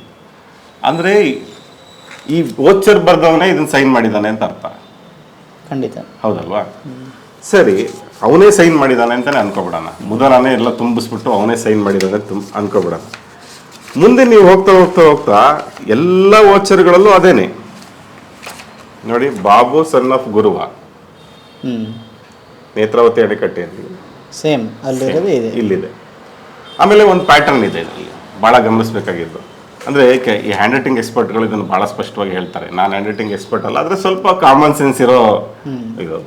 ಅಂದ್ರೆ ಈ ವೋಚರ್ ಬರ್ದವನೇ ಇದನ್ನ ಸೈನ್ ಮಾಡಿದಾನೆ ಅಂತ ಅರ್ಥ. ಖಂಡಿತ, ಹೌದಲ್ವಾ? ಸರಿ, ಅವನೇ ಸೈನ್ ಮಾಡಿದಾನೆ ಅಂತಾನೆ ಅನ್ಕೋಬಿಡೋಣ. ಮುದರನೇ ಎಲ್ಲ ತುಂಬಿಸ್ಬಿಟ್ಟು ಅವನೇ ಸೈನ್ ಮಾಡಿದಾನೆ ಅನ್ಕೋಬಿಡೋಣ. ಮುಂದೆ ನೀವು ಹೋಗ್ತಾ ಹೋಗ್ತಾ ಹೋಗ್ತಾ ಎಲ್ಲ ವೋಚರ್ಗಳಲ್ಲೂ ಅದೇನೆ. ನೋಡಿ, ಬಾಬು ಸನ್ ಆಫ್ ಗುರುವ, ನೇತ್ರಾವತಿ ಅಣೆಕಟ್ಟೆಯಲ್ಲಿ ಸೇಮ್ ಇಲ್ಲಿದೆ. ಆಮೇಲೆ ಒಂದು ಪ್ಯಾಟರ್ನ್ ಇದೆ ಇದರಲ್ಲಿ, ಭಾಳ ಗಮನಿಸಬೇಕಾಗಿದ್ದು. ಅಂದರೆ ಈ ಹ್ಯಾಂಡ್ ರೈಟಿಂಗ್ ಎಕ್ಸ್ಪರ್ಟ್ಗಳು ಇದನ್ನು ಭಾಳ ಸ್ಪಷ್ಟವಾಗಿ ಹೇಳ್ತಾರೆ. ನಾನು ಹ್ಯಾಂಡ್ ರೈಟಿಂಗ್ ಎಕ್ಸ್ಪರ್ಟ್ ಅಲ್ಲ, ಆದರೆ ಸ್ವಲ್ಪ ಕಾಮನ್ ಸೆನ್ಸ್ ಇರೋ ಇದು.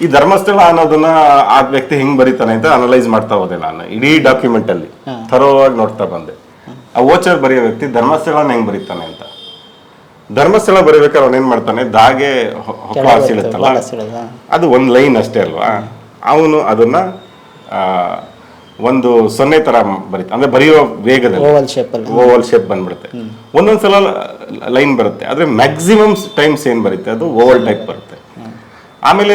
ಈ ಧರ್ಮಸ್ಥಳ ಅನ್ನೋದನ್ನ ಆ ವ್ಯಕ್ತಿ ಹೆಂಗ್ ಬರೀತಾನೆ ಅಂತ ಅನಲೈಸ್ ಮಾಡ್ತಾ ಹೋದೆ ನಾನು. ಇಡೀ ಡಾಕ್ಯುಮೆಂಟ್ ಅಲ್ಲಿ ಥರೋವಾಗಿ ನೋಡ್ತಾ ಬಂದೆ. ಆ ವೋಚರ್ ಬರೆಯೋ ವ್ಯಕ್ತಿ ಧರ್ಮಸ್ಥಳನ ಹೆಂಗ್ ಬರೀತಾನೆ ಅಂತ. ಧರ್ಮಸ್ಥಳ ಬರೀಬೇಕಾದ್ರೆ ಅವನೇನ್ ಮಾಡ್ತಾನೆ, ದಾಗೆ ಹೊಕ್ಕ ಸಿಳುತ್ತಲ್ಲ, ಅದು ಒಂದು ಲೈನ್ ಅಷ್ಟೇ ಅಲ್ವಾ, ಅವನು ಅದನ್ನ ಒಂದು 0 ತರ ಬರೀತಾನೆ. ಅಂದ್ರೆ ಬರೆಯೋ ವೇಗದಲ್ಲಿ ಓವಲ್ ಶೇಪ್ ಬಂದ್ಬಿಡುತ್ತೆ. ಒಂದೊಂದ್ಸಲ ಲೈನ್ ಬರುತ್ತೆ, ಆದ್ರೆ ಮ್ಯಾಕ್ಸಿಮಮ್ ಟೈಮ್ಸ್ ಏನ್ ಬರುತ್ತೆ ಅದು ಓವಲ್ ಟೈಪ್ ಬರುತ್ತೆ. ಆಮೇಲೆ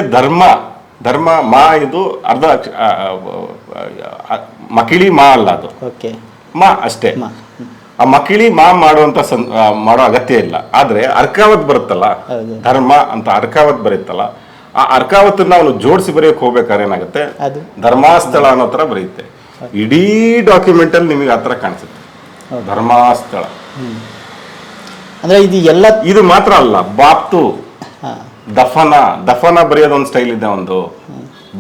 ಧರ್ಮ ಮಾ, ಇದು ಅರ್ಧ ಮಕಿಳಿ ಮಾ ಅಲ್ಲ, ಅದು ಮಾ ಅಷ್ಟೇ. ಆ ಮಕಿಳಿ ಮಾ ಮಾಡೋ ಅಗತ್ಯ ಇಲ್ಲ. ಆದ್ರೆ ಅರ್ಕಾವತ್ ಬರುತ್ತಲ್ಲ, ಧರ್ಮ ಅಂತ ಅರ್ಕಾವತ್ ಬರುತ್ತಲ್ಲ, ಆ ಅರ್ಕಾವತ್ತನ್ನ ಅವನು ಜೋಡಿಸಿ ಬರೆಯಕ್ಕೆ ಹೋಗ್ಬೇಕಾದ್ರೆ ಏನಾಗುತ್ತೆ, ಧರ್ಮಸ್ಥಳ ಅನ್ನೋ ತರ ಬರೆಯುತ್ತೆ. ಇಡೀ ಡಾಕ್ಯುಮೆಂಟ್ ಅಲ್ಲಿ ನಿಮಗೆ ಆ ತರ ಕಾಣಿಸುತ್ತೆ, ಧರ್ಮಸ್ಥಳ. ಅಂದ್ರೆ ಇದು ಮಾತ್ರ ಅಲ್ಲ, ಬಾಪ್ತು, ದಫನ ಬರೆಯೋದೊಂದು ಸ್ಟೈಲ್ ಇದೆ, ಒಂದು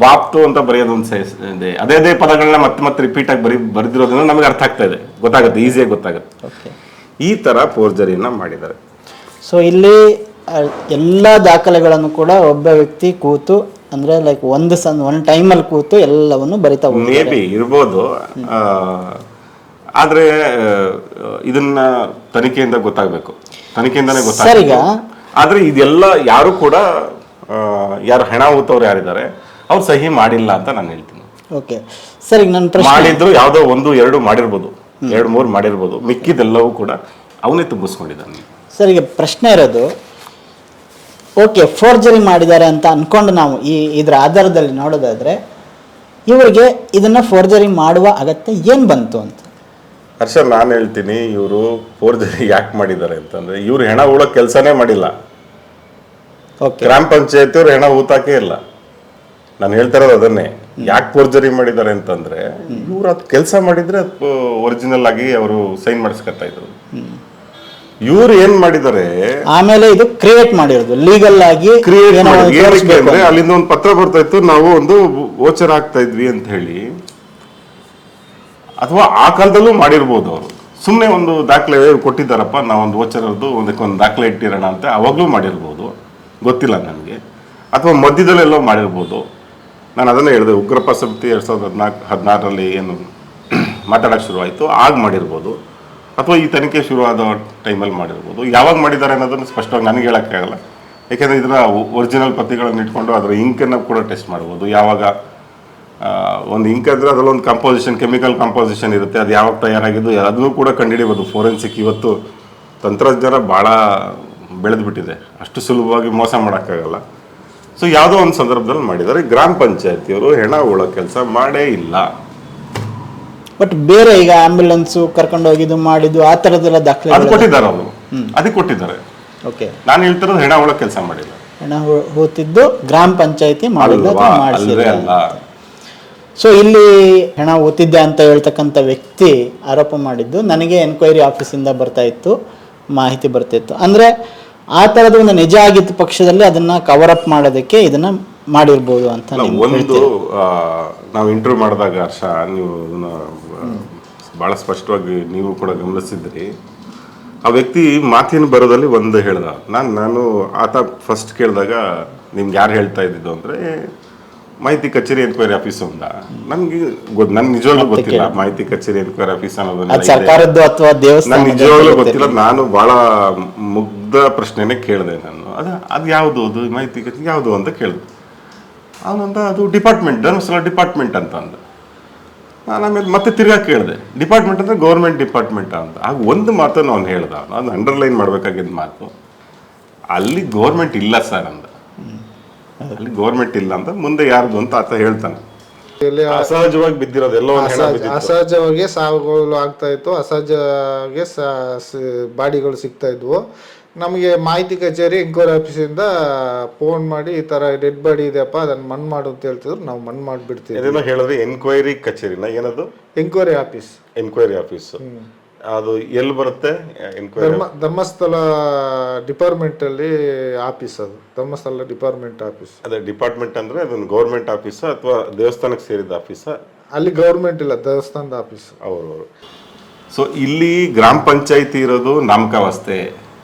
ಬಾಪ್ತು ಅಂತ ಬರೆಯೋದೊಂದು ಇದೆ. ಅದೇ ಪದಗಳನ್ನ ಮತ್ತೆ ರಿಪೀಟ್ ಆಗಿ ಬರೆದಿರೋದ್ರಿಂದ ನಮಗೆ ಅರ್ಥ ಆಗ್ತಾ ಇದೆ, ಗೊತ್ತಾಗುತ್ತೆ, ಈಸಿಯಾಗಿ ಗೊತ್ತಾಗುತ್ತೆ. ಈ ತರ ಫೋರ್ಜರಿನ ಮಾಡಿದ್ದಾರೆ. ಸೊ ಇಲ್ಲಿ ಎಲ್ಲ ದಾಖಲೆಗಳನ್ನು ಕೂಡ ಒಬ್ಬ ವ್ಯಕ್ತಿ ಕೂತು, ಅಂದ್ರೆ ಲೈಕ್ ಒಂದು ಟೈಮಲ್ಲಿ ಕೂತು ಎಲ್ಲವನ್ನು ಬರಿತಾ ಮೇ ಬಿ ಇರ್ಬೋದು. ಆದ್ರೆ ಇದನ್ನ ತನಿಖೆಯಿಂದ ಗೊತ್ತಾಗಬೇಕು, ತನಿಖೆಯಿಂದಾನೇ ಗೊತ್ತಾಗಬೇಕು. ಆದ್ರೆ ಇದೆಲ್ಲ ಯಾರು ಕೂಡ ಯಾರು ಹೆಣ ಊತವ್ರು ಯಾರಿದ್ದಾರೆ ಅವ್ರು ಸಹಿ ಮಾಡಿಲ್ಲ ಅಂತ ನಾನು ಹೇಳ್ತೀನಿ. ಓಕೆ ಸರ್, ಈಗ ನನ್ನ ಪ್ರಶ್ನೆ, ಮಾಡಿದ್ರು ಯಾವುದೋ 1-2 ಮಾಡಿರ್ಬೋದು, 2-3 ಮಾಡಿರ್ಬೋದು, ಮಿಕ್ಕಿದೆಲ್ಲವೂ ಕೂಡ ಅವನೇ ತುಂಬಿಸ್ಕೊಂಡಿದ್ದಾನೆ. ಸರ್, ಈಗ ಪ್ರಶ್ನೆ ಇರೋದು, ಓಕೆ ಫೋರ್ಜರಿ ಮಾಡಿದ್ದಾರೆ ಅಂತ ಅನ್ಕೊಂಡು ನಾವು ಇದರ ಆಧಾರದಲ್ಲಿ ನೋಡೋದಾದ್ರೆ ಇವರಿಗೆ ಇದನ್ನ ಫೋರ್ಜರಿ ಮಾಡುವ ಅಗತ್ಯ ಏನ್ ಬಂತು ಅಂತ. ಹರ್ಷ, ನಾನು ಹೇಳ್ತೀನಿ, ಇವರು ಫೋರ್ಜರಿ ಯಾಕೆ ಮಾಡಿದ್ದಾರೆ ಅಂತಂದ್ರೆ, ಇವ್ರು ಹೆಣ ಹೂಳೋ ಕೆಲಸನೇ ಮಾಡಿಲ್ಲ. ಗ್ರಾಮ ಪಂಚಾಯತ್ ಅವ್ರು ಹೆಣ ಹೂತಾಕೆ ಇಲ್ಲ. ನಾನು ಹೇಳ್ತಾ ಇರೋದು ಅದನ್ನೇ. ಯಾಕೆ ಫೋರ್ಜರಿ ಮಾಡಿದ್ದಾರೆ ಅಂತಂದ್ರೆ, ಇವ್ರು ಅದು ಕೆಲಸ ಮಾಡಿದ್ರೆ ಒರಿಜಿನಲ್ ಆಗಿ ಅವರು ಸೈನ್ ಮಾಡಿಸ್ಕೊತಾ ಇದ್ರು. ಇವ್ರು ಏನ್ ಮಾಡಿದ್ದಾರೆ, ಆಮೇಲೆ ಇದು ಕ್ರಿಯೇಟ್ ಮಾಡಿರೋದು ಲೀಗಲ್ ಆಗಿ. ಅಂದ್ರೆ ಅಲ್ಲಿಂದ ಒಂದು ಪತ್ರ ಬರ್ತಾ ಇತ್ತು, ನಾವು ಒಂದು ವೋಚರ್ ಹಾಕ್ತಾ ಇದ್ವಿ ಅಂತ ಹೇಳಿ. ಅಥವಾ ಆ ಕಾಲದಲ್ಲೂ ಮಾಡಿರ್ಬೋದು, ಅವರು ಸುಮ್ಮನೆ ಒಂದು ದಾಖಲೆ ಕೊಟ್ಟಿದ್ದಾರಪ್ಪ, ನಾವೊಂದು ವೋಚರ್ದು ಒಂದಕ್ಕೊಂದು ದಾಖಲೆ ಇಟ್ಟಿರೋಣ ಅಂತ ಅವಾಗಲೂ ಮಾಡಿರ್ಬೋದು, ಗೊತ್ತಿಲ್ಲ ನನಗೆ. ಅಥವಾ ಮಧ್ಯದಲ್ಲೆಲ್ಲೋ ಮಾಡಿರ್ಬೋದು. ನಾನು ಅದನ್ನೇ ಹೇಳಿದೆ, ಉಗ್ರಪ್ಪ ಸಮಿತಿ 2016 ಏನು ಮಾತಾಡೋಕ್ಕೆ ಶುರುವಾಯಿತು, ಆಗ ಮಾಡಿರ್ಬೋದು. ಅಥವಾ ಈ ತನಿಖೆ ಶುರುವಾದ ಟೈಮಲ್ಲಿ ಮಾಡಿರ್ಬೋದು. ಯಾವಾಗ ಮಾಡಿದ್ದಾರೆ ಅನ್ನೋದನ್ನು ಸ್ಪಷ್ಟವಾಗಿ ನನಗೆ ಹೇಳೋಕ್ಕಾಗಲ್ಲ. ಯಾಕೆಂದರೆ ಇದರ ಒರಿಜಿನಲ್ ಪ್ರತಿಗಳನ್ನು ಇಟ್ಕೊಂಡು ಅದರ ಇಂಕನ್ನು ಕೂಡ ಟೆಸ್ಟ್ ಮಾಡ್ಬೋದು. ಯಾವಾಗ ಒಂದು ಇಂಕ್ ಅಂದರೆ ಅದರಲ್ಲೊಂದು ಕಂಪೋಸಿಷನ್, ಕೆಮಿಕಲ್ ಕಂಪೋಸಿಷನ್ ಇರುತ್ತೆ, ಅದು ಯಾವಾಗ ತಯಾರಾಗಿದ್ದು ಅದನ್ನು ಕೂಡ ಕಂಡುಹಿಡಿಬೋದು. ಫೋರೆನ್ಸಿಕ್ ಇವತ್ತು ತಂತ್ರಜ್ಞಾನ ಭಾಳ ಬೆಳೆದು ಬಿಟ್ಟಿದೆ, ಅಷ್ಟು ಸುಲಭವಾಗಿ ಮೋಸ ಮಾಡೋಕ್ಕಾಗಲ್ಲ. ಸೊ ಯಾವುದೋ ಒಂದು ಸಂದರ್ಭದಲ್ಲಿ ಮಾಡಿದ್ದಾರೆ. ಗ್ರಾಮ ಪಂಚಾಯತಿಯವರು ಹೆಣ ಉಳೋ ಕೆಲಸ ಮಾಡೇ ಇಲ್ಲ. ಬಟ್ ಬೇರೆ ಈಗ ಆಂಬ್ಯುಲೆನ್ಸ್ ಕರ್ಕೊಂಡು ಹೋಗಿದ್ದು ಮಾಡಿದ್ದು ಆ ಥರದ್ದೆಲ್ಲ ಅದು ದಾಖಲೆ ಕೊಟ್ಟಿದ್ದಾರೆ ಅವರು, ಅದಕ್ಕೆ ಕೊಟ್ಟಿದ್ದಾರೆ. ಓಕೆ, ನಾನು ಹೇಳ್ತಿರೋದು ಹೆಣ ಉಳೋ ಕೆಲಸ ಮಾಡಿಲ್ಲ. ಹೆಣ ಹೂತಿದ್ದು ಗ್ರಾಮ ಪಂಚಾಯತಿ ಮಾಡಿಲ್ಲ ಅಥವಾ ಅಲ್ವೇ ಮಾಡಿಸಿಲ್ಲ. ಅಲ್ಲ. ಸೊ ಇಲ್ಲಿ ಹೆಣ ಓದ್ತಿದ್ದೆ ಅಂತ ಹೇಳ್ತಕ್ಕಂಥ ವ್ಯಕ್ತಿ ಆರೋಪ ಮಾಡಿದ್ದು ನನಗೆ ಎನ್ಕ್ವೈರಿ ಆಫೀಸಿಂದ ಬರ್ತಾ ಇತ್ತು, ಮಾಹಿತಿ ಬರ್ತಾ ಇತ್ತು. ಅಂದರೆ ಆ ಥರದ ಒಂದು ನಿಜ ಆಗಿದ್ದ ಪಕ್ಷದಲ್ಲಿ ಅದನ್ನ ಕವರ್ ಅಪ್ ಮಾಡೋದಕ್ಕೆ ಇದನ್ನ ಮಾಡಿರ್ಬೋದು ಅಂತ ನೀವು ಒಂದು ಹೇಳ್ತೀರಾ? ನಾವು ಇಂಟರ್ವ್ಯೂ ಮಾಡಿದಾಗ ಹರ್ಷ, ನೀವು ಅದನ್ನ ಭಾಳ ಸ್ಪಷ್ಟವಾಗಿ ನೀವು ಕೂಡ ಗಮನಿಸಿದ್ರಿ. ಆ ವ್ಯಕ್ತಿ ಮಾತಿನ ಬರೋದಲ್ಲಿ ಒಂದು ಹೇಳ್ದ. ನಾನು ಆತ ಫಸ್ಟ್ ಕೇಳಿದಾಗ ನಿಮ್ಗೆ ಯಾರು ಹೇಳ್ತಾ ಇದ್ದಿದ್ದು ಅಂದರೆ ಮಾಹಿತಿ ಕಚೇರಿ ಎನ್ಕ್ವೈರಿ ಆಫೀಸ್ ಅಂದ. ನನಗೆ ನನ್ ನಿಜವಾಗ್ಲೂ ಗೊತ್ತಿಲ್ಲ ಮಾಹಿತಿ ಕಚೇರಿ ಎನ್ಕ್ವೈರಿ ಆಫೀಸ್ ಅದು ಅನ್ನೋದನ್ನ. ಸರ್ಕಾರದ್ದು ಅಥವಾ ನನ್ ದೇವಸ್ಥಾನ ನಿಜವಾಗ್ಲೂ ಗೊತ್ತಿಲ್ಲ. ನಾನು ಬಹಳ ಮುಗ್ಧ ಪ್ರಶ್ನೆನೇ ಕೇಳಿದೆ. ನಾನು ಅದು ಯಾವುದು, ಅದು ಮಾಹಿತಿ ಕಚೇರಿ ಯಾವುದು ಅಂತ ಕೇಳಿದೆ. ಅವನಂದ ಅದು ಡಿಪಾರ್ಟ್ಮೆಂಟ್, ಧರ್ಮಸ್ಥಳ ಡಿಪಾರ್ಟ್ಮೆಂಟ್ ಅಂತ ಅಂದ. ನಾನು ಆಮೇಲೆ ಮತ್ತೆ ತಿರ್ಗಾ ಕೇಳಿದೆ, ಡಿಪಾರ್ಟ್ಮೆಂಟ್ ಅಂದರೆ ಗೌರ್ಮೆಂಟ್ ಡಿಪಾರ್ಟ್ಮೆಂಟ್ ಅಂತ. ಆಗ ಒಂದು ಮಾತನ್ನು ಅವ್ನು ಹೇಳ್ದ, ಅದು ಅಂಡರ್ಲೈನ್ ಮಾಡಬೇಕಾಗಿದ್ದ ಮಾತು, ಅಲ್ಲಿ ಗೌರ್ಮೆಂಟ್ ಇಲ್ಲ ಸರ್ ಅಂದ. ಅಲ್ಲಿ ಗೌರ್ಮೆಂಟ್ ಇಲ್ಲ ಅಂತ ಮುಂದೆ ಯಾರ್ದು ಅಂತ ಆತ ಹೇಳ್ತಾನೆ. ಅಸಹಜವಾಗಿ ಬಿದ್ದಿರೋದು ಎಲ್ಲೋ ಒಂದು ಹೆಣ ಬಿದ್ದಿತ್ತು. ಅಸಹಜವಾಗಿ ಸಾವುಗಳು ಆಗ್ತಾ ಇತ್ತು, ಅಸಹಜವಾಗಿ ಬಾಡಿಗಳು ಸಿಗ್ತಾ ಇದ್ವು. ನಮಗೆ ಮಾಹಿತಿ ಕಚೇರಿ ಎಂಕ್ವೈರಿ ಆಫೀಸಿಂದ ಫೋನ್ ಮಾಡಿ ಈ ಥರ ಡೆಡ್ ಬಾಡಿ ಇದೆಯಪ್ಪ ಅದನ್ನು ಮಣ್ಣು ಮಾಡು ಅಂತ ಹೇಳ್ತಿದ್ರು. ನಾವು ಮಣ್ಣು ಮಾಡಿಬಿಡ್ತೀವಿ. ಅದೇನೋ ಹೇಳಿದ್ರೆ ಎನ್ಕ್ವೈರಿ ಕಚೇರಿನ ಏನದು? Enquiry office. ಎನ್ಕ್ವೈರಿ ಆಫೀಸ್ ಅದು ಎಲ್ಲಿ ಬರುತ್ತೆ? ಎನ್ಕ್ವೈರಿ ಧರ್ಮಸ್ಥಳ ಡಿಪಾರ್ಟ್ಮೆಂಟ್ ಅಲ್ಲಿ ಆಫೀಸ್, ಅದು ಧರ್ಮಸ್ಥಳ ಡಿಪಾರ್ಟ್ಮೆಂಟ್ ಆಫೀಸ್. ಅದೇ ಡಿಪಾರ್ಟ್ಮೆಂಟ್ ಅಂದ್ರೆ ಅದೊಂದು ಗೌರ್ಮೆಂಟ್ ಆಫೀಸ್ ಅಥವಾ ದೇವಸ್ಥಾನಕ್ಕೆ ಸೇರಿದ ಆಫೀಸ್? ಅಲ್ಲಿ ಗೌರ್ಮೆಂಟ್ ಇಲ್ಲ, ದೇವಸ್ಥಾನದ ಆಫೀಸ್ ಅವರು. ಸೊ ಇಲ್ಲಿ ಗ್ರಾಮ ಪಂಚಾಯತಿ ಇರೋದು ನಾಮಕಾವಸ್ಥೆ,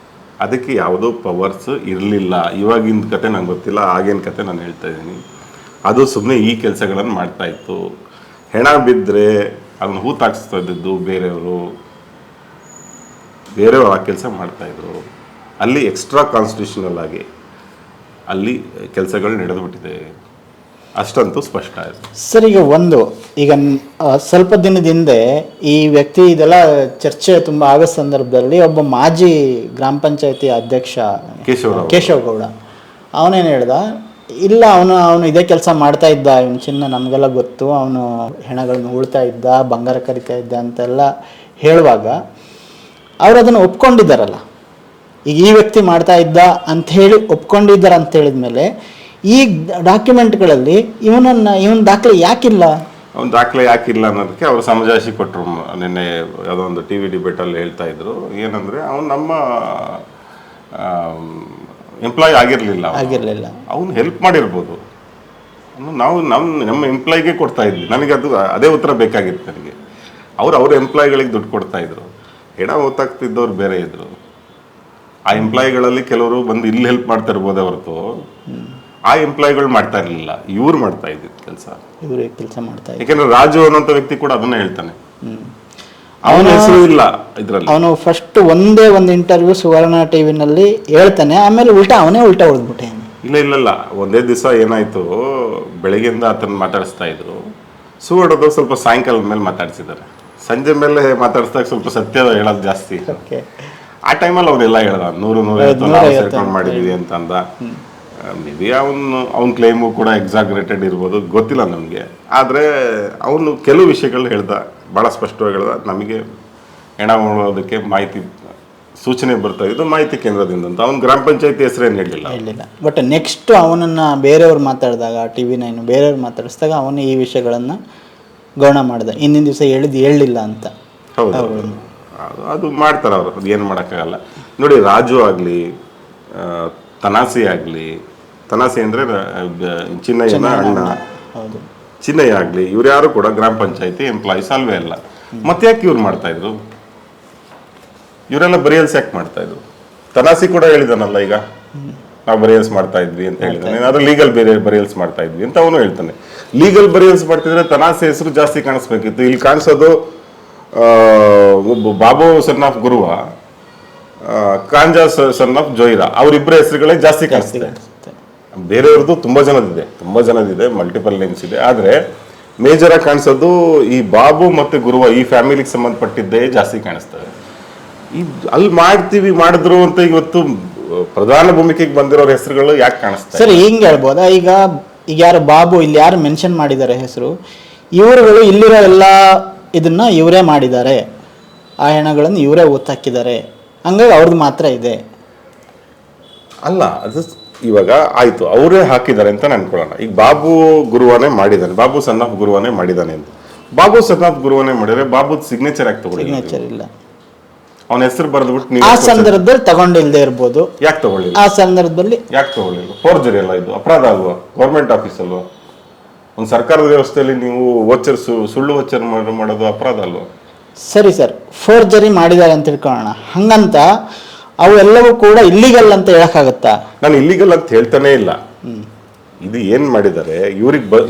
ಅದಕ್ಕೆ ಯಾವುದೋ ಪವರ್ಸ್ ಇರಲಿಲ್ಲ. ಇವಾಗಿನ ಕತೆ ನಂಗೆ ಗೊತ್ತಿಲ್ಲ, ಆಗಿನ ಕತೆ ನಾನು ಹೇಳ್ತಾ ಇದ್ದೀನಿ. ಅದು ಸುಮ್ಮನೆ ಈ ಕೆಲಸಗಳನ್ನು ಮಾಡ್ತಾ ಇತ್ತು. ಹೆಣ ಬಿದ್ದರೆ ಅದನ್ನ ಹೂತಾಕ್ಸ್ತಾ ಇದ್ದದ್ದು ಬೇರೆಯವರು ಆ ಕೆಲಸ ಮಾಡ್ತಾಯಿದ್ರು. ಅಲ್ಲಿ ಎಕ್ಸ್ಟ್ರಾ ಕಾನ್ಸ್ಟಿಟ್ಯೂಷನಲ್ ಆಗಿ ಅಲ್ಲಿ ಕೆಲಸಗಳು ನಡೆದುಬಿಟ್ಟಿದೆ, ಅಷ್ಟಂತೂ ಸ್ಪಷ್ಟ ಆಯಿತು. ಸರ್, ಈಗ ಸ್ವಲ್ಪ ದಿನದ ಹಿಂದೆ ಈ ವ್ಯಕ್ತಿ ಇದೆಲ್ಲ ಚರ್ಚೆ ತುಂಬ ಆಗೋ ಸಂದರ್ಭದಲ್ಲಿ ಒಬ್ಬ ಮಾಜಿ ಗ್ರಾಮ ಪಂಚಾಯತಿ ಅಧ್ಯಕ್ಷ ಕೇಶವ್ ಗೌಡ ಅವನೇನು ಹೇಳ್ದ, ಇಲ್ಲ ಅವನು ಇದೇ ಕೆಲಸ ಮಾಡ್ತಾ ಇದ್ದ, ಇವನು ಚಿನ್ನ ನಮಗೆಲ್ಲ ಗೊತ್ತು, ಅವನು ಹೆಣಗಳನ್ನ ಉಳ್ತಾ ಇದ್ದ, ಬಂಗಾರ ಕರಿತಾ ಇದ್ದ ಅಂತೆಲ್ಲ ಹೇಳುವಾಗ ಅವ್ರು ಅದನ್ನು ಒಪ್ಕೊಂಡಿದ್ದಾರಲ್ಲ. ಈಗ ಈ ವ್ಯಕ್ತಿ ಮಾಡ್ತಾ ಇದ್ದ ಅಂಥೇಳಿ ಒಪ್ಕೊಂಡಿದ್ದಾರೆ ಅಂತ ಹೇಳಿದ್ಮೇಲೆ ಈ ಡಾಕ್ಯುಮೆಂಟ್ಗಳಲ್ಲಿ ಇವನ ದಾಖಲೆ ಯಾಕಿಲ್ಲ? ಅವ್ನ ದಾಖಲೆ ಯಾಕಿಲ್ಲ ಅನ್ನೋದಕ್ಕೆ ಅವರು ಸಮಜಾಯಿಷಿ ಕೊಟ್ಟರು. ನಿನ್ನೆ ಯಾವುದೋ ಒಂದು ಟಿ ವಿ ಡಿಬೇಟಲ್ಲಿ ಹೇಳ್ತಾ ಇದ್ರು. ಏನಂದರೆ ಅವನು ನಮ್ಮ ಎಂಪ್ಲಾಯ್ ಆಗಿರಲಿಲ್ಲ, ಅವನು ಹೆಲ್ಪ್ ಮಾಡಿರ್ಬೋದು. ನಾವು ನಮ್ಮ ಎಂಪ್ಲಾಯ್ಗೆ ಕೊಡ್ತಾ ಇದ್ವಿ. ನನಗೆ ಅದೇ ಉತ್ತರ ಬೇಕಾಗಿತ್ತು ನನಗೆ. ಅವ್ರ ಎಂಪ್ಲಾಯ್ಗಳಿಗೆ ದುಡ್ಡು ಕೊಡ್ತಾ ಇದ್ರು. ಹೆಣ ಓದ್ತಾಗ್ತಿದ್ದವ್ರು ಬೇರೆ ಇದ್ರು. ಆ ಎಂಪ್ಲಾಯ್ಗಳಲ್ಲಿ ಕೆಲವರು ಬಂದು ಇಲ್ಲಿ ಹೆಲ್ಪ್ ಮಾಡ್ತಾ ಇರ್ಬೋದೇ ಹೊರತು ಆ ಎಂಪ್ಲಾಯ್ಗಳು ಮಾಡ್ತಾ ಇರಲಿಲ್ಲ, ಇವ್ರು ಮಾಡ್ತಾ ಇದ್ದಿದ್ದು ಕೆಲಸ ಮಾಡ್ತಾ ಇದ್ರು. ಯಾಕೆಂದ್ರೆ ರಾಜು ಅನ್ನೋಂಥ ವ್ಯಕ್ತಿ ಕೂಡ ಅದನ್ನ ಹೇಳ್ತಾನೆ. ಅವನ ಹೆಸರು ಇಲ್ಲ ಇದ್ರಲ್ಲಿ. ಅವನು ಫಸ್ಟ್ ಒಂದೇ ಒಂದು ಇಂಟರ್ವ್ಯೂ ಸುವರ್ಣ ಟಿವಿನಲ್ಲಿ ಹೇಳ್ತಾನೆ, ಆಮೇಲೆ ಅವನೇ ಉಲ್ಟಾ ಹೊಡೆದ್ಬಿಟ್ಟೆ. ಇಲ್ಲ ಒಂದೇ ದಿವಸ ಏನಾಯ್ತು, ಬೆಳಗ್ಗೆಯಿಂದ ಆತನ ಮಾತಾಡಿಸ್ತಾ ಇದ್ರು. ಸುವರ್ಣದು ಸ್ವಲ್ಪ ಸಾಯಂಕಾಲದ ಮೇಲೆ ಮಾತಾಡ್ಸಿದ್ದಾರೆ. ಸಂಜೆ ಮೇಲೆ ಮಾತಾಡಿಸಿದಾಗ ಸ್ವಲ್ಪ ಸತ್ಯ ಹೇಳೋದು ಜಾಸ್ತಿ. ಆ ಟೈಮಲ್ಲಿ ಅವರೆಲ್ಲ ಹೇಳ್ದ 100-150 ನಾವು ಸೇರ್ಕೊಂಡು ಮಾಡಿದ್ವಿ ಅಂತ ಅಂದ. ಮೇ ಬಿ ಅವನ ಕ್ಲೈಮು ಕೂಡ ಎಕ್ಸಾಗ್ರೇಟೆಡ್ ಇರ್ಬೋದು, ಗೊತ್ತಿಲ್ಲ ನಮಗೆ. ಆದರೆ ಅವನು ಕೆಲವು ವಿಷಯಗಳು ಹೇಳ್ದ, ಭಾಳ ಸ್ಪಷ್ಟವಾಗಿ ಹೇಳ್ದ. ನಮಗೆ ಹೆಣ ಉಳೋದಕ್ಕೆ ಮಾಹಿತಿ ಸೂಚನೆ ಬರ್ತಾ ಇದ್ದು ಮಾಹಿತಿ ಕೇಂದ್ರದಿಂದ ಅಂತ. ಅವ್ನು ಗ್ರಾಮ ಪಂಚಾಯತಿ ಹೆಸರೇನು ಹೇಳಲಿಲ್ಲ. ಬಟ್ ನೆಕ್ಸ್ಟ್ ಅವನನ್ನು ಬೇರೆಯವ್ರು ಮಾತಾಡಿದಾಗ, TV9 ಬೇರೆಯವ್ರು ಮಾತಾಡಿಸಿದಾಗ ಅವನು ಈ ವಿಷಯಗಳನ್ನು ಗೌಣ ಮಾಡಿದ. ಹಿಂದಿನ ದಿವಸ ಹೇಳಲಿಲ್ಲ ಅಂತ. ಹೌದು, ಅದು ಮಾಡ್ತಾರೆ ಅವರು, ಅದು ಏನು ಮಾಡೋಕ್ಕಾಗಲ್ಲ. ನೋಡಿ, ರಾಜು ಆಗಲಿ, ತನಾಸಿ ಆಗಲಿ, ತನಾಸಿ ಅಂದರೆ ಚಿನ್ನಯ್ಯನ ಅಣ್ಣ, ಚಿನ್ನಯ್ಯ ಆಗಲಿ, ಇವ್ರು ಯಾರು ಕೂಡ ಗ್ರಾಮ ಪಂಚಾಯತಿ ಎಂಪ್ಲಾಯೀಸ್ ಅಲ್ವೇ ಅಲ್ಲ. ಮತ್ತೆ ಯಾಕೆ ಇವ್ರು ಮಾಡ್ತಾ ಇದ್ರು? ಇವರೆಲ್ಲ ಬರಿಯಲ್ಸ್ ಯಾಕೆ ಮಾಡ್ತಾ ಇದ್ರು? ತನಾಸಿ ಕೂಡ ಹೇಳಿದಾನಲ್ಲ, ಈಗ ನಾವು ಬರಿಯಲ್ಸ್ ಮಾಡ್ತಾ ಇದ್ವಿ ಅಂತ ಹೇಳಿದಾನೆ. ಏನಾದ್ರೂ ಲೀಗಲ್ ಬರಿಯಲ್ಸ್ ಮಾಡ್ತಾ ಇದ್ವಿ ಅಂತ ಅವನು ಹೇಳ್ತಾನೆ. ಲೀಗಲ್ ಬರಿಯಲ್ಸ್ ಮಾಡ್ತಿದ್ರೆ ತನಾಸಿ ಹೆಸರು ಜಾಸ್ತಿ ಕಾಣಿಸ್ಬೇಕಿತ್ತು. ಇಲ್ಲಿ ಕಾಣಿಸೋದು ಒಬ್ಬ Babu son of Guruva, Kanja son of Joira, ಅವರಿಬ್ಬರ ಹೆಸರುಗಳೇ ಜಾಸ್ತಿ ಕಾಣಿಸ್ತಿದೆ. ಬೇರೆಯವ್ರದ್ದು ತುಂಬಾ ಜನದಿದೆ, ಮಲ್ಟಿಪಲ್ ನೇಮ್ಸ್ ಇದೆ. ಆದ್ರೆ ಮೇಜರ್ ಆಗಿ ಕಾಣಿಸೋದು ಈ ಬಾಬು ಮತ್ತೆ ಗುರುವ, ಈ ಫ್ಯಾಮಿಲಿಗೆ ಸಂಬಂಧಪಟ್ಟಿದ್ದೇ ಜಾಸ್ತಿ ಕಾಣಿಸ್ತದೆ. ಅಲ್ಲಿ ಮಾಡಿದ್ರು ಅಂತ ಇವತ್ತು ಪ್ರಧಾನ ಭೂಮಿಕೆಗೆ ಬಂದಿರೋ ಹೆಸರುಗಳು ಯಾಕೆ ಕಾಣಿಸ್ತಾ ಸರ್ ಹಿಂಗೆ ಹೇಳ್ಬೋದಾ? ಈಗ ಯಾರು ಬಾಬು ಇಲ್ಲಿ ಯಾರು ಮೆನ್ಷನ್ ಮಾಡಿದ್ದಾರೆ ಹೆಸರು, ಇವರುಗಳು ಇಲ್ಲಿರೋ ಎಲ್ಲ ಇದನ್ನ ಇವರೇ ಮಾಡಿದ್ದಾರೆ, ಆ ಹೆಣಗಳನ್ನು ಇವರೇ ಹಾಕಿದ್ದಾರೆ, ಹಂಗಾಗಿ ಅವ್ರದ್ದು ಮಾತ್ರ ಇದೆ ಅಲ್ಲ? ಅದು ಇವಾಗ ಆಯ್ತು, ಅವರೇ ಹಾಕಿದ್ದಾರೆ ಅಂತ ಅನ್ಕೊಳ್ಳೋಣ. ಈಗ ಬಾಬು ಗುರುವಾನೇ ಮಾಡಿದ್ದಾನೆ, ಬಾಬು ಸನ್ ಆಫ್ ಗುರುವಾನೇ ಮಾಡಿದ್ದಾನೆ ಅಂತ. ಬಾಬು ಸನ್ ಆಫ್ ಗುರುವಾನೇ ಮಾಡಿದ್ರೆ ಬಾಬು ಸಿಗ್ನೇಚರ್ ಯಾಕೆ ತಗೊಳ್ಳಿ? ಸಿಗ್ನೇಚರ್ ಇಲ್ಲ, ಅವನ ಹೆಸರು ಬರೆದ್ಬಿಟ್ಟು ಆ ಸಂದರ್ಭದಲ್ಲಿ ತಗೊಂಡಿಲ್ದೇ ಇರ್ಬೋದು. ಯಾಕೆ ತಗೊಳ್ಳಿಲ್ಲ? ಆ ಸಂದರ್ಭದಲ್ಲಿ ಯಾಕೆ ತಗೊಳ್ಳಿಲ್ಲ? ಫೋರ್ಜರಿ ಅಲ್ಲ ಇದು, ಅಪರಾಧ ಅಲ್ವಾ? ಗೌರ್ಮೆಂಟ್ ಆಫೀಸ್ ಅಲ್ವಾ? ಒಂದು ಸರ್ಕಾರದ ವ್ಯವಸ್ಥೆಯಲ್ಲಿ ನೀವು ವೋಚರ್ ಸುಳ್ಳು ವೋಚರ್ ಮಾಡೋದು ಅಪರಾಧ ಅಲ್ವಾ? ಸರಿ ಸರ್, ಫೋರ್ಜರಿ ಮಾಡಿದ್ದಾರೆ ಅಂತ ತಿಳ್ಕೊಳ್ಳೋಣ. ಹಂಗಂತ ಅವೆಲ್ಲವೂ ಕೂಡ ಇಲ್ಲಿಗಲ್ ಅಂತ ಹೇಳಕ್ಕಾಗತ್ತಾ? ನಾನು ಇಲ್ಲಿಗಲ್ ಅಂತ ಹೇಳ್ತಾನೆ ಇಲ್ಲ. ಇದು ಏನ್ ಮಾಡಿದ್ದಾರೆ,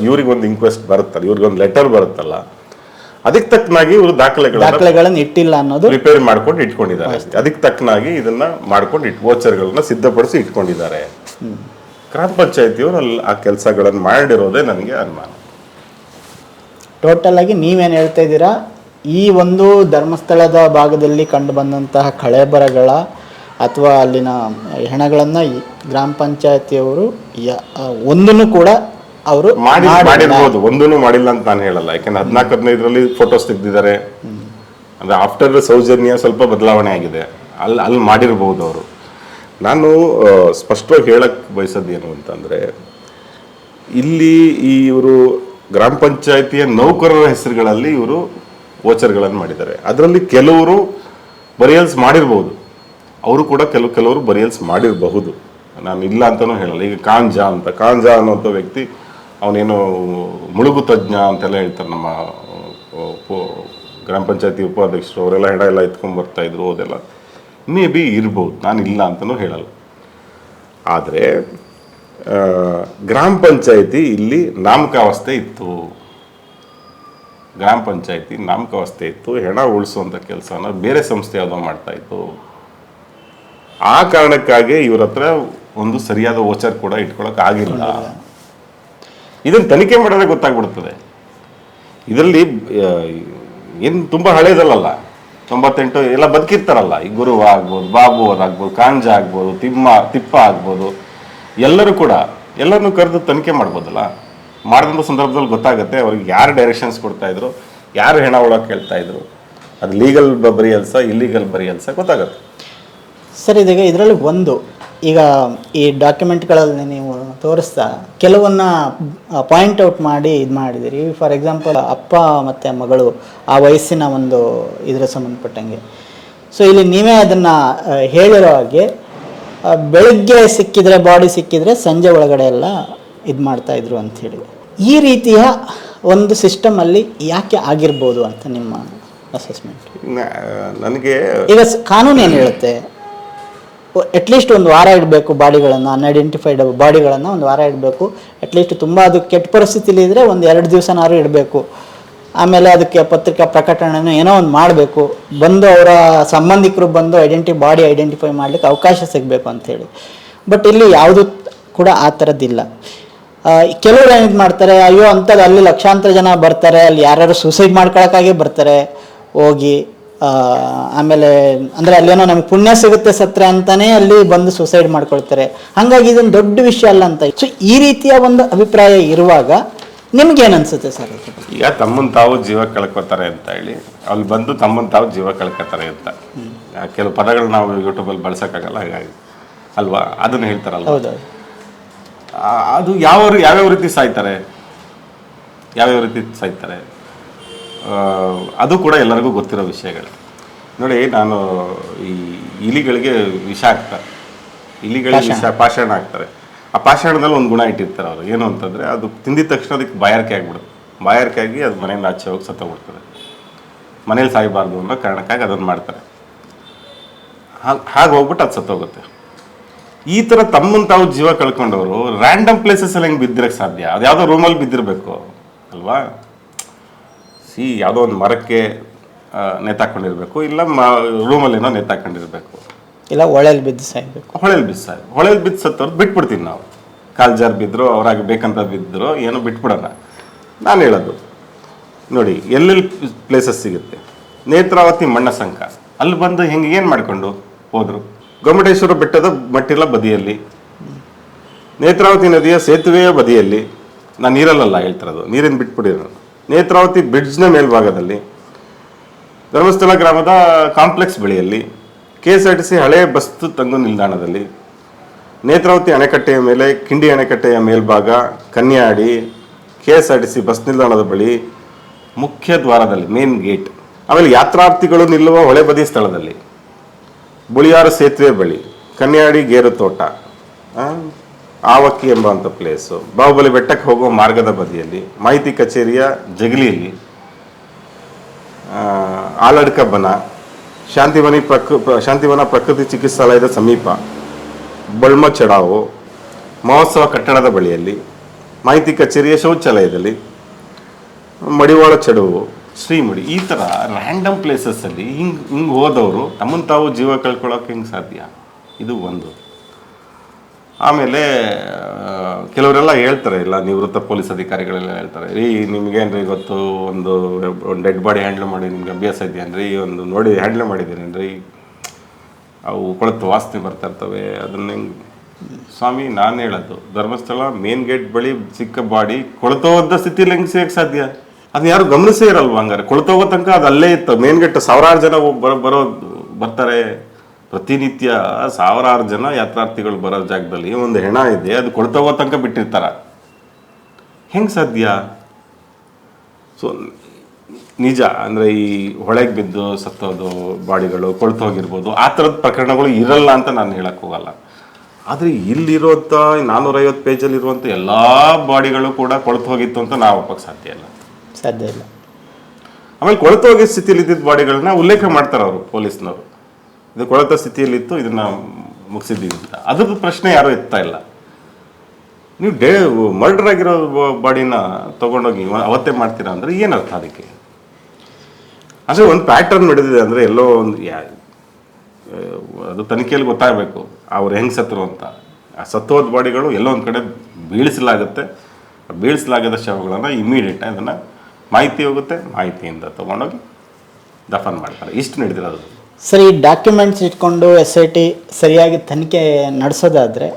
ಇವ್ರಿಗೆ ಒಂದು ಇನ್ಕ್ವೆಸ್ಟ್ ಬರುತ್ತಲ್ಲ, ಇವ್ರಿಗೆ ಒಂದು ಲೆಟರ್ ಬರುತ್ತಲ್ಲ, ಅದಕ್ಕೆ ತಕ್ಕನಾಗಿ ಇವರು ದಾಖಲೆಗಳನ್ನು ಇಟ್ಟಿಲ್ಲ ಅನ್ನೋದು ರಿಪೇರ್ ಮಾಡ್ಕೊಂಡು ಇಟ್ಕೊಂಡಿದ್ದಾರೆ. ಅದಕ್ಕೆ ತಕ್ಕನಾಗಿ ಇದನ್ನ ಮಾಡ್ಕೊಂಡು ವೋಚರ್ಗಳನ್ನ ಸಿದ್ಧಪಡಿಸಿ ಇಟ್ಕೊಂಡಿದ್ದಾರೆ. ಗ್ರಾಮ ಪಂಚಾಯತಿಯವರು ಅಲ್ಲಿ ಆ ಕೆಲಸಗಳನ್ನು ಮಾಡಿರೋದೇ ನನಗೆ ಅನುಮಾನ. ಟೋಟಲ್ ಆಗಿ ನೀವೇನು ಹೇಳ್ತಾ ಇದ್ದೀರಾ, ಈ ಒಂದು ಧರ್ಮಸ್ಥಳದ ಭಾಗದಲ್ಲಿ ಕಂಡು ಬಂದಂತಹ ಕಳೆಬರಗಳ ಅಥವಾ ಅಲ್ಲಿನ ಹೆಣಗಳನ್ನು ಗ್ರಾಮ ಪಂಚಾಯತಿಯವರು ಒಂದನ್ನು ಕೂಡ ಅವರು ಮಾಡಿರ್ಬೋದು, ಒಂದೂ ಮಾಡಿಲ್ಲ ಅಂತ ನಾನು ಹೇಳಲ್ಲ. ಯಾಕಂದ್ರೆ 14-15ರಲ್ಲಿ ಫೋಟೋಸ್ ತೆಗೆದಿದ್ದಾರೆ. ಅಂದ್ರೆ ಆಫ್ಟರ್ ಸೌಜನ್ಯ ಸ್ವಲ್ಪ ಬದಲಾವಣೆ ಆಗಿದೆ, ಅಲ್ಲಿ ಮಾಡಿರ್ಬೋದು ಅವರು. ನಾನು ಸ್ಪಷ್ಟವಾಗಿ ಹೇಳಕ್ ಬಯಸೋದು ಏನು ಅಂತಂದ್ರೆ, ಇಲ್ಲಿ ಇವರು ಗ್ರಾಮ ಪಂಚಾಯತಿಯ ನೌಕರರ ಹೆಸರುಗಳಲ್ಲಿ ಇವರು ವೋಚರ್ಗಳನ್ನು ಮಾಡಿದ್ದಾರೆ. ಅದರಲ್ಲಿ ಕೆಲವರು ಬರಿಯಲ್ಸ್ ಮಾಡಿರ್ಬೋದು, ಅವರು ಕೂಡ ಕೆಲವರು ಬರಿಯಲ್ಸ್ ಮಾಡಿರಬಹುದು, ನಾನು ಇಲ್ಲ ಅಂತಲೂ ಹೇಳಲ್ಲ. ಈಗ ಕಾಂಜಾ ಅನ್ನೋಂಥ ವ್ಯಕ್ತಿ, ಅವನೇನು ಮುಳುಗು ತಜ್ಞ ಅಂತೆಲ್ಲ ಹೇಳ್ತಾರೆ. ನಮ್ಮ ಗ್ರಾಮ ಪಂಚಾಯತಿ ಉಪಾಧ್ಯಕ್ಷರು ಅವರೆಲ್ಲ ಹೆಣ ಎಲ್ಲ ಎತ್ಕೊಂಡ್ ಬರ್ತಾ ಇದ್ರು, ಅದೆಲ್ಲ ಮೇ ಬಿ ಇರ್ಬೋದು, ನಾನು ಇಲ್ಲ ಅಂತಲೂ ಹೇಳಲ್ಲ. ಆದರೆ ಗ್ರಾಮ ಪಂಚಾಯತಿ ಇಲ್ಲಿ ನಾಮಕಾವಸ್ಥೆ ಇತ್ತು, ಗ್ರಾಮ ಪಂಚಾಯತಿ ನಾಮಕಾವಸ್ಥೆ ಇತ್ತು. ಹೆಣ ಉಳಿಸುವಂಥ ಕೆಲಸನ ಬೇರೆ ಸಂಸ್ಥೆ ಯಾವುದೋ ಮಾಡ್ತಾ ಇತ್ತು. ಆ ಕಾರಣಕ್ಕಾಗಿ ಇವ್ರ ಹತ್ರ ಒಂದು ಸರಿಯಾದ ವೋಚರ್ ಕೂಡ ಇಟ್ಕೊಳಕ್ ಆಗಿಲ್ಲ. ಇದನ್ನ ತನಿಖೆ ಮಾಡಿದ್ರೆ ಗೊತ್ತಾಗ್ಬಿಡ್ತದೆ. ಇದರಲ್ಲಿ ಏನು ತುಂಬ ಹಳೇದಲ್ಲ, 98 ಎಲ್ಲ ಬದುಕಿರ್ತಾರಲ್ಲ. ಈ ಗುರುವ ಆಗ್ಬೋದು, ಬಾಬು ಅವ್ರಾಗ್ಬೋದು, ಕಾಂಜ ಆಗ್ಬೋದು, ತಿಪ್ಪ ಆಗ್ಬೋದು, ಎಲ್ಲರೂ ಕೂಡ ಎಲ್ಲರನ್ನೂ ಕರೆದು ತನಿಖೆ ಮಾಡ್ಬೋದಲ್ಲ. ಮಾಡಿದಂಥ ಸಂದರ್ಭದಲ್ಲಿ ಗೊತ್ತಾಗುತ್ತೆ ಅವ್ರಿಗೆ ಯಾರು ಡೈರೆಕ್ಷನ್ಸ್ ಕೊಡ್ತಾ ಇದ್ರು, ಯಾರು ಹೆಣ ಒಳಗೆ ಕೇಳ್ತಾ ಇದ್ರು, ಅದು ಲೀಗಲ್ ಬರಿಯಲ್ಸ ಇಲ್ಲೀಗಲ್ ಬರಿಯಲ್ಸ ಗೊತ್ತಾಗುತ್ತೆ. ಸರ್, ಇದರಲ್ಲಿ ಈಗ ಈ ಡಾಕ್ಯುಮೆಂಟ್ಗಳಲ್ಲಿ ನೀವು ತೋರಿಸ್ತಾ ಕೆಲವನ್ನ ಪಾಯಿಂಟ್ ಔಟ್ ಮಾಡಿ ಇದು ಮಾಡಿದಿರಿ. ಫಾರ್ ಎಕ್ಸಾಂಪಲ್ ಅಪ್ಪ ಮತ್ತು ಮಗಳು ಆ ವಯಸ್ಸಿನ ಒಂದು ಇದರ ಸಂಬಂಧಪಟ್ಟಂಗೆ. ಸೊ ಇಲ್ಲಿ ನೀವೇ ಅದನ್ನು ಹೇಳಿರೋ ಹಾಗೆ ಬೆಳಗ್ಗೆ ಸಿಕ್ಕಿದ್ರೆ, ಬಾಡಿ ಸಿಕ್ಕಿದ್ರೆ ಸಂಜೆ ಒಳಗಡೆ ಎಲ್ಲ ಇದು ಮಾಡ್ತಾಯಿದ್ರು ಅಂಥೇಳಿ. ಈ ರೀತಿಯ ಒಂದು ಸಿಸ್ಟಮಲ್ಲಿ ಯಾಕೆ ಆಗಿರ್ಬೋದು ಅಂತ ನಿಮ್ಮ ಅಸೆಸ್ಮೆಂಟ್? ನನಗೆ ಈಗ ಕಾನೂನು ಏನು ಹೇಳುತ್ತೆ? ಅಟ್ಲೀಸ್ಟ್ ಒಂದು ವಾರ ಇಡಬೇಕು ಬಾಡಿಗಳನ್ನು, ಅನ್ಐಡೆಂಟಿಫೈಡ್ ಬಾಡಿಗಳನ್ನು ಒಂದು ವಾರ ಇಡಬೇಕು. ಅಟ್ಲೀಸ್ಟ್ ತುಂಬ ಅದು ಕೆಟ್ಟ ಪರಿಸ್ಥಿತಿಲಿ ಇದ್ದರೆ ಒಂದು 2 ದಿವಸನಾದ್ರು ಇಡಬೇಕು. ಆಮೇಲೆ ಅದಕ್ಕೆ ಪತ್ರಿಕಾ ಪ್ರಕಟಣೆನೂ ಏನೋ ಒಂದು ಮಾಡಬೇಕು. ಬಂದು ಅವರ ಸಂಬಂಧಿಕರು ಬಂದು ಬಾಡಿ ಐಡೆಂಟಿಫೈ ಮಾಡಲಿಕ್ಕೆ ಅವಕಾಶ ಸಿಗಬೇಕು ಅಂಥೇಳಿ. ಬಟ್ ಇಲ್ಲಿ ಯಾವುದು ಕೂಡ ಆ ಥರದ್ದಿಲ್ಲ. ಕೆಲವರು ಏನಿದು ಮಾಡ್ತಾರೆ, ಅಯ್ಯೋ ಅಂಥದ್ದು ಅಲ್ಲಿ ಲಕ್ಷಾಂತರ ಜನ ಬರ್ತಾರೆ, ಅಲ್ಲಿ ಯಾರು ಸೂಸೈಡ್ ಮಾಡ್ಕೊಳಕ್ಕಾಗೇ ಬರ್ತಾರೆ ಹೋಗಿ. ಆಮೇಲೆ ಅಂದರೆ ಅಲ್ಲೇನೋ ನಮ್ಗೆ ಪುಣ್ಯ ಸಿಗುತ್ತೆ ಸತ್ರೆ ಅಂತಾನೆ ಅಲ್ಲಿ ಬಂದು ಸೂಸೈಡ್ ಮಾಡ್ಕೊಳ್ತಾರೆ. ಹಾಗಾಗಿ ಇದೊಂದು ದೊಡ್ಡ ವಿಷಯ ಅಲ್ಲ ಅಂತ. ಸೊ ಈ ರೀತಿಯ ಒಂದು ಅಭಿಪ್ರಾಯ ಇರುವಾಗ ನಿಮ್ಗೇನು ಅನ್ಸುತ್ತೆ ಸರ್? ಈಗ ತಮ್ಮನ್ನು ತಾವು ಜೀವ ಕಳ್ಕೊತಾರೆ ಅಂತ ಹೇಳಿ ಅಲ್ಲಿ ಬಂದು ತಮ್ಮನ್ನು ತಾವು ಜೀವ ಕಳ್ಕೊತಾರೆ ಅಂತ ಕೆಲವು ಪದಗಳು ನಾವು ಯೂಟ್ಯೂಬಲ್ಲಿ ಬಳಸೋಕ್ಕಾಗಲ್ಲ, ಹಾಗಾಗಿ ಅಲ್ವಾ, ಅದನ್ನು ಹೇಳ್ತಾರಲ್ಲ. ಹೌದು. ಅದು ಯಾವ್ಯಾವ ರೀತಿ ಸಾಯ್ತಾರೆ, ಅದು ಕೂಡ ಎಲ್ಲರಿಗೂ ಗೊತ್ತಿರೋ ವಿಷಯಗಳು. ನೋಡಿ, ನಾನು ಈ ಇಲಿಗಳಿಗೆ ವಿಷ ಹಾಕ್ತಾರೆ, ಪಾಷಾಣ ಹಾಕ್ತಾರೆ. ಆ ಪಾಷಾಣದಲ್ಲಿ ಒಂದು ಗುಣ ಇಟ್ಟಿರ್ತಾರೆ ಅವರು, ಏನು ಅಂತಂದರೆ ಅದು ತಿಂದಿದ ತಕ್ಷಣ ಅದಕ್ಕೆ ಬಾಯಾರಿಕೆ ಆಗಿಬಿಡುತ್ತೆ. ಬಾಯಾರಿಕೆ ಆಗಿ ಅದು ಮನೆಯಿಂದ ಆಚೆ ಹೋಗಿ ಸತ್ತೋಗ್ಬಿಡ್ತದೆ. ಮನೇಲಿ ಸಾಯಬಾರ್ದು ಅನ್ನೋ ಕಾರಣಕ್ಕಾಗಿ ಅದನ್ನು ಮಾಡ್ತಾರೆ. ಹಾಗೆ ಹೋಗ್ಬಿಟ್ಟು ಅದು ಸತ್ತೋಗುತ್ತೆ. ಈ ಥರ ತಮ್ಮನ್ನು ತಾವು ಜೀವ ಕಳ್ಕೊಂಡವರು ರ್ಯಾಂಡಮ್ ಪ್ಲೇಸಸ್ಸಲ್ಲಿ ಹೆಂಗೆ ಬಿದ್ದಿರಕ್ಕೆ ಸಾಧ್ಯ? ಅದು ಯಾವುದೋ ರೂಮಲ್ಲಿ ಬಿದ್ದಿರಬೇಕು ಅಲ್ವಾ? ಯಾವುದೋ ಒಂದು ಮರಕ್ಕೆ ನೇತಾಕೊಂಡಿರ್ಬೇಕು, ಇಲ್ಲ ರೂಮಲ್ಲೇನೋ ನೇತಾಕೊಂಡಿರ್ಬೇಕು, ಇಲ್ಲ ಹೊಳೆಯಲ್ಲಿ ಬಿದ್ದು ಸಾಯ್ಬೇಕು. ಹೊಳೆಯಲ್ಲಿ ಬಿದ್ದು ಸತ್ತವ್ರು ಬಿಟ್ಬಿಡ್ತೀವಿ ನಾವು. ಕಾಲು ಜಾರ್ ಬಿದ್ದರು, ಅವ್ರಾಗಿ ಬೇಕಂತ ಬಿದ್ದರು, ಏನೋ ಬಿಟ್ಬಿಡೋಣ. ನಾನು ಹೇಳೋದು ನೋಡಿ, ಎಲ್ಲೆಲ್ಲಿ ಪ್ಲೇಸಸ್ ಸಿಗುತ್ತೆ. ನೇತ್ರಾವತಿ ಮಣ್ಣ ಸಂಕ ಅಲ್ಲಿ ಬಂದು ಹಿಂಗೆ ಏನು ಮಾಡ್ಕೊಂಡು ಹೋದರು? ಗೊಮ್ಮಟೇಶ್ವರ ಬೆಟ್ಟದ ಮಟ್ಟಿಲ ಬದಿಯಲ್ಲಿ, ನೇತ್ರಾವತಿ ನದಿಯ ಸೇತುವೆಯ ಬದಿಯಲ್ಲಿ, ನಾನು ನೀರಲ್ಲ ಹೇಳ್ತಿರೋದು, ನೀರಿನ ಬಿಟ್ಬಿಡಿ ನಾನು, ನೇತ್ರಾವತಿ ಬ್ರಿಡ್ಜ್ನ ಮೇಲ್ಭಾಗದಲ್ಲಿ, ಧರ್ಮಸ್ಥಳ ಗ್ರಾಮದ ಕಾಂಪ್ಲೆಕ್ಸ್ ಬಳಿಯಲ್ಲಿ, KSRTC ಹಳೆ ಬಸ್ ತಂಗು ನಿಲ್ದಾಣದಲ್ಲಿ, ನೇತ್ರಾವತಿ ಅಣೆಕಟ್ಟೆಯ ಮೇಲೆ, ಕಿಂಡಿ ಅಣೆಕಟ್ಟೆಯ ಮೇಲ್ಭಾಗ, ಕನ್ಯಾಡಿ, KSRTC ಬಸ್ ನಿಲ್ದಾಣದ ಬಳಿ, ಮುಖ್ಯ ದ್ವಾರದಲ್ಲಿ, ಮೇನ್ ಗೇಟ್, ಆಮೇಲೆ ಯಾತ್ರಾರ್ಥಿಗಳು ನಿಲ್ಲುವ ಹೊಳೆ ಬದಿ ಸ್ಥಳದಲ್ಲಿ, ಬುಳಿಯಾರು ಸೇತುವೆ ಬಳಿ, ಕನ್ಯಾಡಿ ಗೇರು ತೋಟ, ಆವಕ್ಕಿ ಎಂಬಂಥ ಪ್ಲೇಸು, ಬಾಹುಬಲಿ ಬೆಟ್ಟಕ್ಕೆ ಹೋಗುವ ಮಾರ್ಗದ ಬದಿಯಲ್ಲಿ, ಮಾಹಿತಿ ಕಚೇರಿಯ ಜಗಲಿಯಲ್ಲಿ, ಆಲಡ್ಕ ಬನ, ಶಾಂತಿವನ ಪ್ರಕೃತಿ ಚಿಕಿತ್ಸಾಲಯದ ಸಮೀಪ, ಬಳ್ಮ ಚಡಾವು, ಮಹೋತ್ಸವ ಕಟ್ಟಡದ ಬಳಿಯಲ್ಲಿ, ಮಾಹಿತಿ ಕಚೇರಿಯ ಶೌಚಾಲಯದಲ್ಲಿ, ಮಡಿವಾಳ ಚಡುವು, ಶ್ರೀಮಡಿ, ಈ ಥರ ರ್ಯಾಂಡಮ್ ಪ್ಲೇಸಸ್ಸಲ್ಲಿ ಹಿಂಗೆ ಹೋದವರು ತಮ್ಮನ್ನು ತಾವು ಜೀವ ಕಳ್ಕೊಳ್ಳೋಕೆ ಹಿಂಗೆ ಸಾಧ್ಯ? ಇದು ಒಂದು. ಆಮೇಲೆ ಕೆಲವರೆಲ್ಲ ಹೇಳ್ತಾರೆ, ಇಲ್ಲ ನಿವೃತ್ತ ಪೊಲೀಸ್ ಅಧಿಕಾರಿಗಳೆಲ್ಲ ಹೇಳ್ತಾರೆ, ರೀ ನಿಮ್ಗೇನ್ರಿ ಗೊತ್ತು, ಒಂದು ಡೆಡ್ ಬಾಡಿ ಹ್ಯಾಂಡಲ್ ಮಾಡಿ ನಿಮ್ಗೆ ಅಭ್ಯಾಸ ಇದೆಯೇನ್ರಿ, ಒಂದು ನೋಡಿ ಹ್ಯಾಂಡಲ್ ಮಾಡಿದ್ದೀರೇನ್ರಿ, ಅವು ಕೊಳತು ವಾಸನೆ ಬರ್ತಾ ಇರ್ತವೆ, ಅದನ್ನ ಹೆಂಗೆ ಸ್ವಾಮಿ? ನಾನು ಹೇಳೋದು, ಧರ್ಮಸ್ಥಳ ಮೇನ್ ಗೇಟ್ ಬಳಿ ಸಿಕ್ಕ ಬಾಡಿ ಕೊಳತೋದ ಸ್ಥಿತಿಯಲ್ಲಿ ಹೆಂಗೆ ಸಿಗಕ್ಕೆ ಸಾಧ್ಯ? ಅದನ್ನ ಯಾರು ಗಮನಿಸೇ ಇರಲ್ವ? ಹಂಗಾರೆ ಕೊಳತೋಗೋ ತನಕ ಅದು ಅಲ್ಲೇ ಇತ್ತು. ಮೇನ್ ಗೇಟ್ ಸಾವಿರಾರು ಜನ ಬರ್ತಾರೆ ಪ್ರತಿನಿತ್ಯ, ಸಾವಿರಾರು ಜನ ಯಾತ್ರಾರ್ಥಿಗಳು ಬರೋ ಜಾಗದಲ್ಲಿ ಒಂದು ಹೆಣ ಇದೆ, ಅದು ಕೊಳ್ತೋಗೋ ತನಕ ಬಿಟ್ಟಿರ್ತಾರ, ಹೆಂಗೆ ಸಾಧ್ಯ? ಸೊ ನಿಜ ಅಂದರೆ ಈ ಹೊಳೆಗೆ ಬಿದ್ದು ಸತ್ತೋದು ಬಾಡಿಗಳು ಕೊಳ್ತು ಹೋಗಿರ್ಬೋದು, ಆ ಥರದ ಪ್ರಕರಣಗಳು ಇರಲ್ಲ ಅಂತ ನಾನು ಹೇಳಕ್ಕೆ ಹೋಗಲ್ಲ. ಆದರೆ ಇಲ್ಲಿರುವಂಥ 450 ಪೇಜಲ್ಲಿರುವಂಥ ಎಲ್ಲ ಬಾಡಿಗಳು ಕೂಡ ಕೊಳ್ತು ಹೋಗಿತ್ತು ಅಂತ ನಾವು ಒಪ್ಪಕ್ಕೆ ಸಾಧ್ಯ ಇಲ್ಲ. ಆಮೇಲೆ ಕೊಳ್ತು ಹೋಗಿದ್ದ ಸ್ಥಿತಿಯಲ್ಲಿ ಇದ್ದಿದ್ದ ಬಾಡಿಗಳನ್ನ ಉಲ್ಲೇಖ ಮಾಡ್ತಾರೆ ಅವರು ಪೊಲೀಸ್ನವರು, ಇದು ಕೊಳತ ಸ್ಥಿತಿಯಲ್ಲಿತ್ತು, ಇದನ್ನ ಮುಗಿಸಿದ್ದೀವಿ ಅಂತ. ಅದ್ರದ್ದು ಪ್ರಶ್ನೆ ಯಾರೂ ಎತ್ತಾ ಇಲ್ಲ. ನೀವು ಮರ್ಡರ್ ಆಗಿರೋ ಬಾಡಿನ ತಗೊಂಡೋಗಿ ಅವತ್ತೇ ಮಾಡ್ತೀರಾ ಅಂದರೆ ಏನರ್ಥ ಅದಕ್ಕೆ? ಅಂದರೆ ಒಂದು ಪ್ಯಾಟರ್ನ್ ನಡೆದಿದೆ ಅಂದರೆ ಎಲ್ಲೋ ಒಂದು ಅದು ತನಿಖೆಯಲ್ಲಿ ಗೊತ್ತಾಗಬೇಕು ಅವ್ರು ಹೆಂಗೆ ಸತ್ತರು ಅಂತ. ಆ ಸತ್ತೋದ ಬಾಡಿಗಳು ಎಲ್ಲೋ ಒಂದು ಕಡೆ ಬೀಳಿಸಲಾಗುತ್ತೆ, ಬೀಳಿಸಲಾಗದ ಶವಗಳನ್ನು ಇಮಿಡಿಯೇಟ್ ಅದನ್ನು ಮಾಹಿತಿ ಹೋಗುತ್ತೆ, ಮಾಹಿತಿಯಿಂದ ತೊಗೊಂಡೋಗಿ ದಫನ್ ಮಾಡ್ತಾರೆ. ಇಷ್ಟು ನಡೆದಿರೋದು. ಸರ್, ಈ ಡಾಕ್ಯುಮೆಂಟ್ಸ್ ಇಟ್ಕೊಂಡು SIT ಸರಿಯಾಗಿ ತನಿಖೆ ನಡೆಸೋದಾದರೆ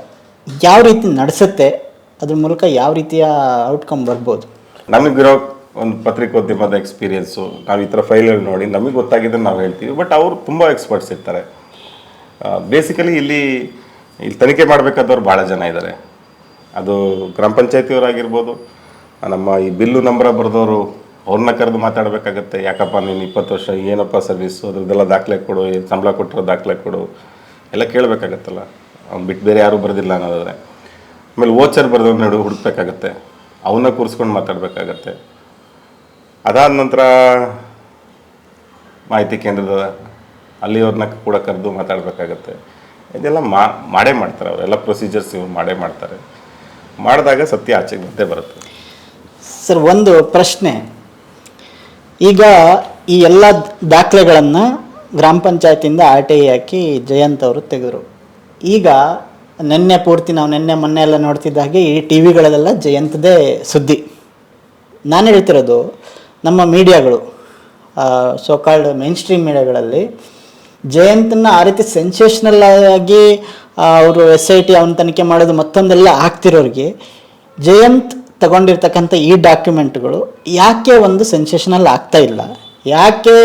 ಯಾವ ರೀತಿ ನಡೆಸುತ್ತೆ, ಅದ್ರ ಮೂಲಕ ಯಾವ ರೀತಿಯ ಔಟ್ಕಮ್ ಬರ್ಬೋದು? ನಮಗಿರೋ ಒಂದು ಪತ್ರಿಕೋದ್ಯಮದ ಎಕ್ಸ್ಪೀರಿಯೆನ್ಸು, ನಾವು ಈ ಥರ ಫೈಲ್ಗಳು ನೋಡಿ ನಮಗೆ ಗೊತ್ತಾಗಿದ್ದು ನಾವು ಹೇಳ್ತೀವಿ. ಬಟ್ ಅವರು ತುಂಬ ಎಕ್ಸ್ಪರ್ಟ್ಸ್ ಇರ್ತಾರೆ. ಬೇಸಿಕಲಿ ಇಲ್ಲಿ ತನಿಖೆ ಮಾಡಬೇಕಾದವ್ರು ಭಾಳ ಜನ ಇದ್ದಾರೆ. ಅದು ಗ್ರಾಮ ಪಂಚಾಯತಿಯವರಾಗಿರ್ಬೋದು, ನಮ್ಮ ಈ ಬಿಲ್ಲು ನಂಬರ ಬರೆದವರು, ಅವ್ರನ್ನ ಕರೆದು ಮಾತಾಡಬೇಕಾಗತ್ತೆ. ಯಾಕಪ್ಪ ನೀನು 20 ವರ್ಷ ಏನಪ್ಪ ಸರ್ವಿಸು, ಅದ್ರದ್ದೆಲ್ಲ ದಾಖಲೆ ಕೊಡು, ಸಂಬಳ ಕೊಟ್ಟಿರೋ ದಾಖಲೆ ಕೊಡು ಎಲ್ಲ ಕೇಳಬೇಕಾಗತ್ತಲ್ಲ. ಅವ್ನು ಬಿಟ್ಟು ಬೇರೆ ಯಾರೂ ಬರೆದಿಲ್ಲ ಅನ್ನೋದಾದರೆ. ಆಮೇಲೆ ವೋಚರ್ ಬರೆದವ್ರು ನಡು ಹುಡುಕ್ಬೇಕಾಗತ್ತೆ, ಅವನ್ನ ಕೂರಿಸ್ಕೊಂಡು ಮಾತಾಡಬೇಕಾಗತ್ತೆ. ಅದಾದ ನಂತರ ಮಾಹಿತಿ ಕೇಂದ್ರದ ಅಲ್ಲಿಯವ್ರನ್ನ ಕೂಡ ಕರೆದು ಮಾತಾಡಬೇಕಾಗತ್ತೆ. ಇದೆಲ್ಲ ಮಾಡೇ ಮಾಡ್ತಾರೆ, ಅವರೆಲ್ಲ ಪ್ರೊಸೀಜರ್ಸ್ ಇವ್ರು ಮಾಡೇ ಮಾಡ್ತಾರೆ. ಮಾಡಿದಾಗ ಸತ್ಯ ಆಚೆಗೆ ಮತ್ತೆ ಬರುತ್ತೆ. ಸರ್, ಒಂದು ಪ್ರಶ್ನೆ. ಈಗ ಈ ಎಲ್ಲ ದಾಖಲೆಗಳನ್ನು ಗ್ರಾಮ ಪಂಚಾಯತಿಯಿಂದ RTI ಹಾಕಿ ಜಯಂತ್ ಅವರು ತೆಗೆದರು. ಈಗ ನಿನ್ನೆ ಪೂರ್ತಿ ನಾವು ಮೊನ್ನೆ ಎಲ್ಲ ನೋಡ್ತಿದ್ದ ಹಾಗೆ ಈ TV ಗಳಲ್ಲೆಲ್ಲ ಜಯಂತ್ದೇ ಸುದ್ದಿ. ನಾನು ಹೇಳ್ತಿರೋದು, ನಮ್ಮ ಮೀಡಿಯಾಗಳು, ಸೋಕಾಲ್ಡ್ ಮೇನ್ ಸ್ಟ್ರೀಮ್ ಮೀಡಿಯಾಗಳಲ್ಲಿ ಜಯಂತನ ಆ ರೀತಿ ಸೆನ್ಸೇಷನಲ್ ಆಗಿ ಅವರು SIT ಅವನ ತನಿಖೆ ಮಾಡೋದು ಮತ್ತೊಂದೆಲ್ಲ ಆಗ್ತಿರೋರಿಗೆ ಜಯಂತ್ ತಗೊಂಡಿರ್ತಕ್ಕಂಥ ಈ ಡಾಕ್ಯುಮೆಂಟ್ಗಳು ಯಾಕೆ ಒಂದು ಸೆನ್ಸೇಷನಲ್ ಆಗ್ತಾ ಇಲ್ಲ? ಯಾಕೆ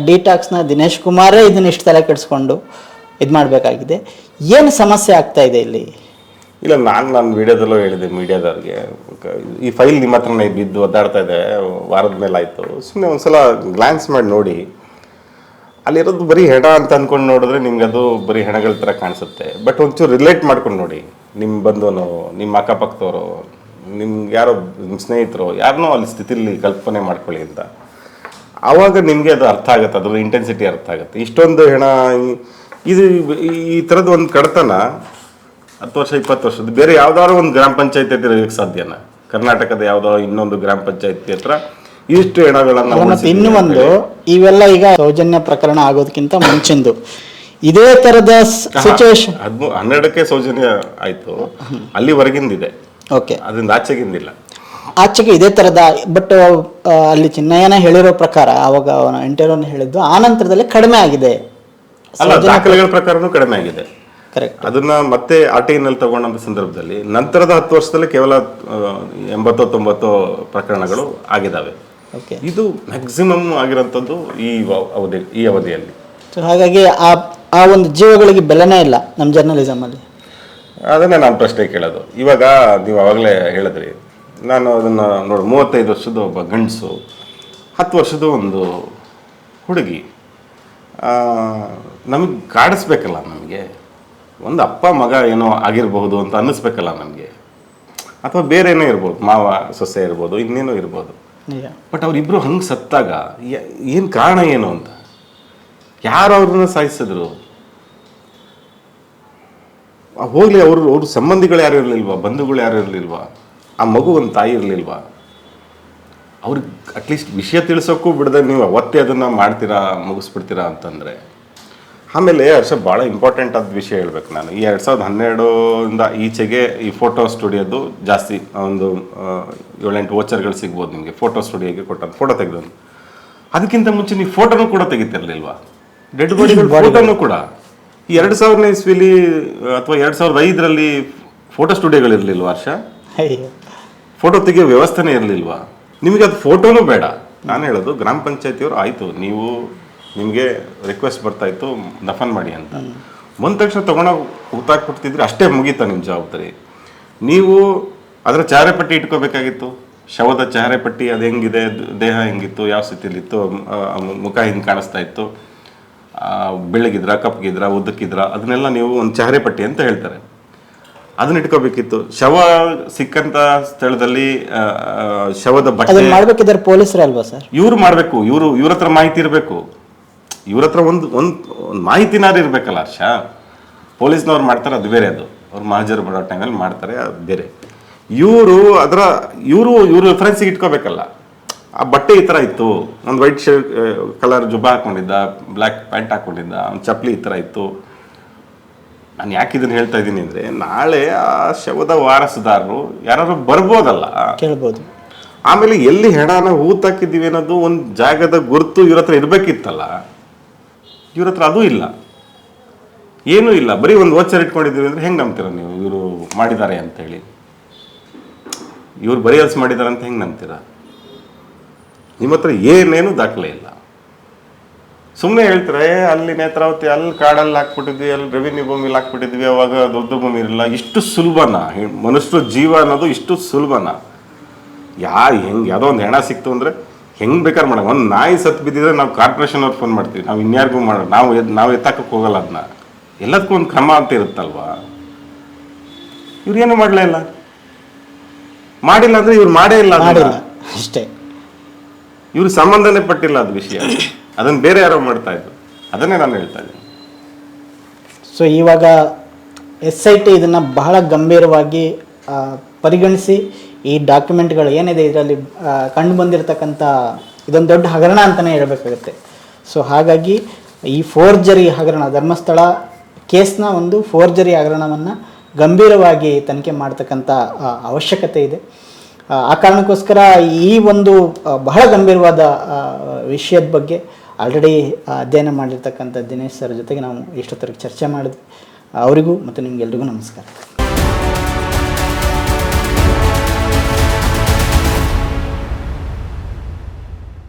ಡಿಟಾಕ್ಸ್ನ ದಿನೇಶ್ ಕುಮಾರೇ ಇದನ್ನ ಇಷ್ಟು ತಲೆ ಕೆಡಿಸ್ಕೊಂಡು ಇದು ಮಾಡಬೇಕಾಗಿದೆ? ಏನು ಸಮಸ್ಯೆ ಆಗ್ತಾ ಇದೆ ಇಲ್ಲಿ? ಇಲ್ಲ, ನಾನು ವಿಡಿಯೋದಲ್ಲೂ ಹೇಳಿದೆ ಮೀಡಿಯಾದವ್ರಿಗೆ, ಈ ಫೈಲ್ ನಿಮ್ಮ ಹತ್ರನೇ ಬಿದ್ದು ಒದ್ದಾಡ್ತಾ ಇದೆ, ವಾರದ ಮೇಲೆ ಆಯಿತು, ಸುಮ್ಮನೆ ಒಂದ್ಸಲ ಗ್ಲಾನ್ಸ್ ಮಾಡಿ ನೋಡಿ. ಅಲ್ಲಿರೋದು ಬರೀ ಹೆಣ ಅಂತ ಅಂದ್ಕೊಂಡು ನೋಡಿದ್ರೆ ನಿಮ್ಗೆ ಅದು ಬರೀ ಹೆಣಗಳ ಥರ ಕಾಣಿಸುತ್ತೆ. ಬಟ್ ಒಂಚೂರು ರಿಲೇಟ್ ಮಾಡ್ಕೊಂಡು ನೋಡಿ, ನಿಮ್ಮ ಬಂಧುವನು, ನಿಮ್ಮ ಅಕ್ಕಪಕ್ಕದವರು, ನಿಮ್ಗೆ ಯಾರೋ ನಿಮ್ಮ ಸ್ನೇಹಿತರು ಯಾರನ್ನೋ ಅಲ್ಲಿ ಸ್ಥಿತಿಲಿ ಕಲ್ಪನೆ ಮಾಡ್ಕೊಳ್ಳಿ ಅಂತ. ಆವಾಗ ನಿಮಗೆ ಅದು ಅರ್ಥ ಆಗುತ್ತೆ, ಅದ್ರ ಇಂಟೆನ್ಸಿಟಿ ಅರ್ಥ ಆಗುತ್ತೆ. ಇಷ್ಟೊಂದು ಹೆಣ, ಇದು ಈ ಥರದ್ದು ಒಂದು ಕಡತನ 10 ವರ್ಷ 20 ವರ್ಷದ ಬೇರೆ ಯಾವ್ದಾದ್ರು ಒಂದು ಗ್ರಾಮ ಪಂಚಾಯತಿ ಹತ್ರ ಇರಕ್ಕೆ ಸಾಧ್ಯನಾ? ಕರ್ನಾಟಕದ ಯಾವುದೋ ಇನ್ನೊಂದು ಗ್ರಾಮ ಪಂಚಾಯತಿ ಹತ್ರ ಇಷ್ಟು ಹೆಣಗಳನ್ನ. ಇನ್ನೂ ಒಂದು, ಇವೆಲ್ಲ ಈಗ ಸೌಜನ್ಯ ಪ್ರಕರಣ ಆಗೋದಕ್ಕಿಂತ ಮುಂಚಿಂದು ಇದೇ ತರದ ಸಿಚುವೇಶನ್ 12ಕ್ಕೆ ಸೌಜನ್ಯ ಆಯ್ತು, ಅಲ್ಲಿವರೆಗಿಂದಿದೆ. ಓಕೆ, ಅದರಿಂದ ಆಚೆಗಿಂದಿಲ್ಲ. ಆಚೆಗೆ ಇದೇ ತರದ. ಬಟ್ ಅಲ್ಲಿ ಚಿನ್ನಯ್ಯನ ಹೇಳಿರೋ ಪ್ರಕಾರ, ಅವಾಗ ಅವನ ಇಂಟರ್ವ್ಯೂನ ಹೇಳಿದ್ದು, ಆ ನಂತರದಲ್ಲಿ ಕಡಿಮೆ ಆಗಿದೆ. ಅಲ್ಲ, ದಾಖಲೆಗಳ ಪ್ರಕಾರನೂ ಕಡಿಮೆ ಆಗಿದೆ. ಕರೆಕ್ಟ್. ಅದನ್ನ ಮತ್ತೆ RTI ನಲ್ಲಿ ತಗೊಂಡಂತ ಸಂದರ್ಭದಲ್ಲಿ ನಂತರದ 10 ವರ್ಷದಲ್ಲಿ ಕೇವಲ 80-90 ಪ್ರಕರಣಗಳು ಆಗಿದ್ದಾವೆ. ಓಕೆ. ಇದು ಮ್ಯಾಕ್ಸಿಮಮ್ ಆಗಿರೋಂಥದ್ದು ಈ ಅವಧಿಯಲ್ಲಿ. ಸೊ ಹಾಗಾಗಿ ಆ ಒಂದು ಜೀವಗಳಿಗೆ ಬೆಲೆನೇ ಇಲ್ಲ ನಮ್ಮ ಜರ್ನಲಿಸಮಲ್ಲಿ. ಅದನ್ನೇ ನಾನು ಪ್ರಶ್ನೆ ಕೇಳೋದು. ಇವಾಗ ನೀವು ಆವಾಗಲೇ ಹೇಳಿದ್ರಿ, ನಾನು ಅದನ್ನು ನೋಡಿ 35 ವರ್ಷದ ಒಬ್ಬ ಗಂಡಸು, 10 ವರ್ಷದ ಒಂದು ಹುಡುಗಿ, ನಮಗೆ ಕಾಡಿಸ್ಬೇಕಲ್ಲ, ನಮಗೆ ಒಂದು ಅಪ್ಪ ಮಗ ಏನೋ ಆಗಿರಬಹುದು ಅಂತ ಅನ್ನಿಸ್ಬೇಕಲ್ಲ ನಮಗೆ, ಅಥವಾ ಬೇರೆ ಏನೋ ಇರ್ಬೋದು, ಮಾವ ಸೊಸೆ ಇರ್ಬೋದು, ಇನ್ನೇನೋ ಇರ್ಬೋದು. ಬಟ್ ಅವರಿಬ್ಬರು ಹಂಗೆ ಸತ್ತಾಗ ಏನು ಕಾರಣ ಏನು ಅಂತ, ಯಾರು ಅವ್ರನ್ನ ಸಾಯಿಸಿದ್ರು? ಹೋಗ್ಲಿ, ಅವ್ರ ಸಂಬಂಧಿಗಳು ಯಾರು ಇರಲಿಲ್ವಾ, ಬಂಧುಗಳು ಯಾರು ಇರಲಿಲ್ವಾ, ಆ ಮಗು ಒಂದು ತಾಯಿ ಇರಲಿಲ್ವಾ? ಅವ್ರಿಗೆ ಅಟ್ಲೀಸ್ಟ್ ವಿಷಯ ತಿಳಿಸೋಕ್ಕೂ ಬಿಡದೆ ನೀವು ಅವತ್ತೇ ಅದನ್ನು ಮಾಡ್ತೀರಾ, ಮುಗಿಸ್ಬಿಡ್ತೀರಾ ಅಂತಂದರೆ. ಆಮೇಲೆ ಭಾಳ ಇಂಪಾರ್ಟೆಂಟ್ ಆದ ವಿಷಯ ಹೇಳ್ಬೇಕು ನಾನು. ಈ 2012 ಈಚೆಗೆ ಈ ಫೋಟೋ ಸ್ಟುಡಿಯೋದು ಜಾಸ್ತಿ, ಒಂದು 7-8 ವೋಚರ್ಗಳು ಸಿಗ್ಬೋದು ನಿಮಗೆ ಫೋಟೋ ಸ್ಟುಡಿಯೋಗೆ ಕೊಟ್ಟಂತ ಫೋಟೋ ತೆಗೆದು. ಅದಕ್ಕಿಂತ ಮುಂಚೆ ನೀವು ಫೋಟೋನು ಕೂಡ ತೆಗಿತಿರ್ಲಿಲ್ವಾ? ಡೆಡ್ ಬಾಡಿಗಳ ಫೋಟೋನು ಕೂಡ ಈ 2000ನೇ ಇಸ್ವಿಲಿ ಅಥವಾ 2005ರಲ್ಲಿ ಫೋಟೋ ಸ್ಟುಡಿಯೋಗಳಿರಲಿಲ್ವಾ? ಫೋಟೋ ತೆಗಿಯೋ ವ್ಯವಸ್ಥೆನೇ ಇರಲಿಲ್ವಾ? ನಿಮಗೆ ಅದು ಫೋಟೋನು ಬೇಡ. ನಾನು ಹೇಳೋದು, ಗ್ರಾಮ ಪಂಚಾಯತಿಯವರು ಆಯಿತು, ನಿಮಗೆ ರಿಕ್ವೆಸ್ಟ್ ಬರ್ತಾಯಿತ್ತು ದಫನ್ ಮಾಡಿ ಅಂತ, ಬಂದ ತಕ್ಷಣ ತೊಗೊಂಡೋಗಿ ಊತಾಕ್ಬಿಡ್ತಿದ್ರೆ ಅಷ್ಟೇ ಮುಗೀತಾ ನಿಮ್ಮ ಜವಾಬ್ದಾರಿ. ನೀವು ಅದರ ಚಾರೆ ಪಟ್ಟಿ ಇಟ್ಕೋಬೇಕಾಗಿತ್ತು, ಶವದ ಚಾರೆ ಪಟ್ಟಿ, ಅದು ಹೆಂಗಿದೆ, ದೇಹ ಹೆಂಗಿತ್ತು, ಯಾವ ಸ್ಥಿತಿಲಿತ್ತು, ಮುಖ ಹಿಂಗೆ ಕಾಣಿಸ್ತಾ ಇತ್ತು, ಬೆಳ್ಳಗಿದ್ರ, ಕಪ್ಪಗಿದ್ರ, ಉದ್ದಕ್ಕಿದ್ರ, ಅದನ್ನೆಲ್ಲ ನೀವು ಒಂದು ಚಾರೆ ಪಟ್ಟಿ ಅಂತ ಹೇಳ್ತಾರೆ, ಅದನ್ನ ಇಟ್ಕೋಬೇಕಿತ್ತು. ಶವ ಸಿಕ್ಕಂತ ಸ್ಥಳದಲ್ಲಿ ಶವದ ಬಟ್ಟೆ ಮಾಡ್ಬೇಕಿದ್ದಾರೆ ಪೊಲೀಸರೇ ಅಲ್ವಾ ಸರ್? ಇವ್ರು ಮಾಡಬೇಕು. ಇವ್ರ ಹತ್ರ ಮಾಹಿತಿ ಇರಬೇಕು. ಇವ್ರ ಹತ್ರ ಒಂದು ಮಾಹಿತಿನಾರು ಇರ್ಬೇಕಲ್ಲ ಹರ್ಷ. ಪೊಲೀಸ್ನವ್ರು ಮಾಡ್ತಾರೆ, ಅದು ಬೇರೆ. ಅದು ಅವ್ರು ಮಹಾಜರು ಮಾಡೋ ಟೈಮಲ್ಲಿ ಮಾಡ್ತಾರೆ, ಅದು ಬೇರೆ. ಇವರು ರೆಫರೆನ್ಸಿಗೆ ಇಟ್ಕೋಬೇಕಲ್ಲ. ಆ ಬಟ್ಟೆ ಈ ಥರ ಇತ್ತು, ಒಂದು ವೈಟ್ ಕಲರ್ ಜುಬ್ಬ ಹಾಕೊಂಡಿದ್ದ, ಬ್ಲ್ಯಾಕ್ ಪ್ಯಾಂಟ್ ಹಾಕೊಂಡಿದ್ದ, ಒಂದು ಚಪ್ಪಲಿ ಈ ಥರ ಇತ್ತು. ನಾನು ಯಾಕೆ ಇದನ್ನು ಹೇಳ್ತಾ ಇದ್ದೀನಿ ಅಂದರೆ, ನಾಳೆ ಆ ಶವದ ವಾರಸುದಾರರು ಯಾರು ಬರ್ಬೋದಲ್ಲ, ಕೇಳ್ಬೋದು. ಆಮೇಲೆ ಎಲ್ಲಿ ಹೆಣನ ಹೂತಾಕಿದ್ದೀವಿ ಅನ್ನೋದು ಒಂದು ಜಾಗದ ಗುರುತು ಇವ್ರ ಹತ್ರ ಇರಬೇಕಿತ್ತಲ್ಲ. ಇವ್ರ ಹತ್ರ ಅದೂ ಇಲ್ಲ, ಏನೂ ಇಲ್ಲ. ಬರೀ ಒಂದು ವೋಚರ್ ಇಟ್ಕೊಂಡಿದ್ದೀವಿ ಅಂದರೆ ಹೆಂಗೆ ನಂಬ್ತೀರ ನೀವು ಇವರು ಮಾಡಿದ್ದಾರೆ ಅಂತೇಳಿ? ಇವ್ರು ಬರೀ ಅಲ್ಸ್ ಮಾಡಿದ್ದಾರೆ ಅಂತ ಹೆಂಗೆ ನಂಬ್ತೀರ? ನಿಮ್ಮ ಹತ್ರ ಏನೇನು ದಾಖಲೆ ಇಲ್ಲ. ಸುಮ್ಮನೆ ಹೇಳ್ತಾರೆ, ಅಲ್ಲಿ ನೇತ್ರಾವತಿ, ಅಲ್ಲಿ ಕಾಡಲ್ಲಿ ಹಾಕ್ಬಿಟ್ಟಿದ್ವಿ, ಅಲ್ಲಿ ರೆವಿನ್ಯೂ ಭೂಮಿಲಿ ಹಾಕ್ಬಿಟ್ಟಿದ್ವಿ, ಅವಾಗ ದೊಡ್ಡ ಭೂಮಿ ಇರಲಿಲ್ಲ. ಇಷ್ಟು ಸುಲಭನಾ ಮನುಷ್ಯರ ಜೀವ ಅನ್ನೋದು? ಇಷ್ಟು ಸುಲಭನಾ? ಯಾವುದೋ ಒಂದು ಹೆಣ ಸಿಕ್ತು ಅಂದರೆ ಹೆಂಗೆ ಬೇಕಾದ್ರೆ ಮಾಡೋಣ. ಒಂದು ನಾಯಿ ಸತ್ತು ಬಿದ್ದಿದ್ರೆ ನಾವು ಕಾರ್ಪೊರೇಷನ್ ಅವ್ರು ಫೋನ್ ಮಾಡ್ತೀವಿ, ನಾವು ಇನ್ಯಾರಿಗೂ ಮಾಡೋಣ, ನಾವು ಎತ್ತಾಕಕ್ಕೆ ಹೋಗಲ್ಲ. ಅದನ್ನ ಎಲ್ಲದಕ್ಕೂ ಒಂದು ಕ್ರಮ ಅಂತ ಇರುತ್ತಲ್ವಾ? ಇವ್ರೇನು ಮಾಡಲೇ ಇಲ್ಲ. ಮಾಡಿಲ್ಲ ಅಂದರೆ ಇವ್ರು ಮಾಡೇ ಇಲ್ಲ ಅಷ್ಟೇ. ಇವ್ರು ಸಂಬಂಧನೇ ಪಟ್ಟಿಲ್ಲ ಅದು ವಿಷಯ. ಅದನ್ನು ಬೇರೆ ಯಾರೋ ಮಾಡ್ತಾ ಇದ್ರು. ಅದನ್ನೇ ನಾನು ಹೇಳ್ತಾ ಇದ್ದೀನಿ. ಸೊ ಇವಾಗ SIT ಇದನ್ನು ಬಹಳ ಗಂಭೀರವಾಗಿ ಪರಿಗಣಿಸಿ ಈ ಡಾಕ್ಯುಮೆಂಟ್ಗಳು ಏನಿದೆ ಇದರಲ್ಲಿ ಕಂಡು ಬಂದಿರತಕ್ಕಂಥ ಇದೊಂದು ದೊಡ್ಡ ಹಗರಣ ಅಂತಲೇ ಹೇಳಬೇಕಾಗುತ್ತೆ. ಸೊ ಹಾಗಾಗಿ ಈ ಫೋರ್ಜರಿ ಹಗರಣ, ಧರ್ಮಸ್ಥಳ ಕೇಸ್ನ ಒಂದು ಫೋರ್ಜರಿ ಹಗರಣವನ್ನು ಗಂಭೀರವಾಗಿ ತನಿಖೆ ಮಾಡ್ತಕ್ಕಂಥ ಅವಶ್ಯಕತೆ ಇದೆ. ಆ ಕಾರಣಕ್ಕೋಸ್ಕರ ಈ ಒಂದು ಬಹಳ ಗಂಭೀರವಾದ ವಿಷಯದ ಬಗ್ಗೆ ಆಲ್ರೆಡಿ ಅಧ್ಯಯನ ಮಾಡಿರ್ತಕ್ಕಂಥ ದಿನೇಶ್ ಸರ್ ಜೊತೆಗೆ ನಾವು ಇಷ್ಟೊತ್ತರೆಗೆ ಚರ್ಚೆ ಮಾಡಿದ್ವಿ. ಅವರಿಗೂ ಮತ್ತು ನಿಮಗೆಲ್ರಿಗೂ ನಮಸ್ಕಾರ.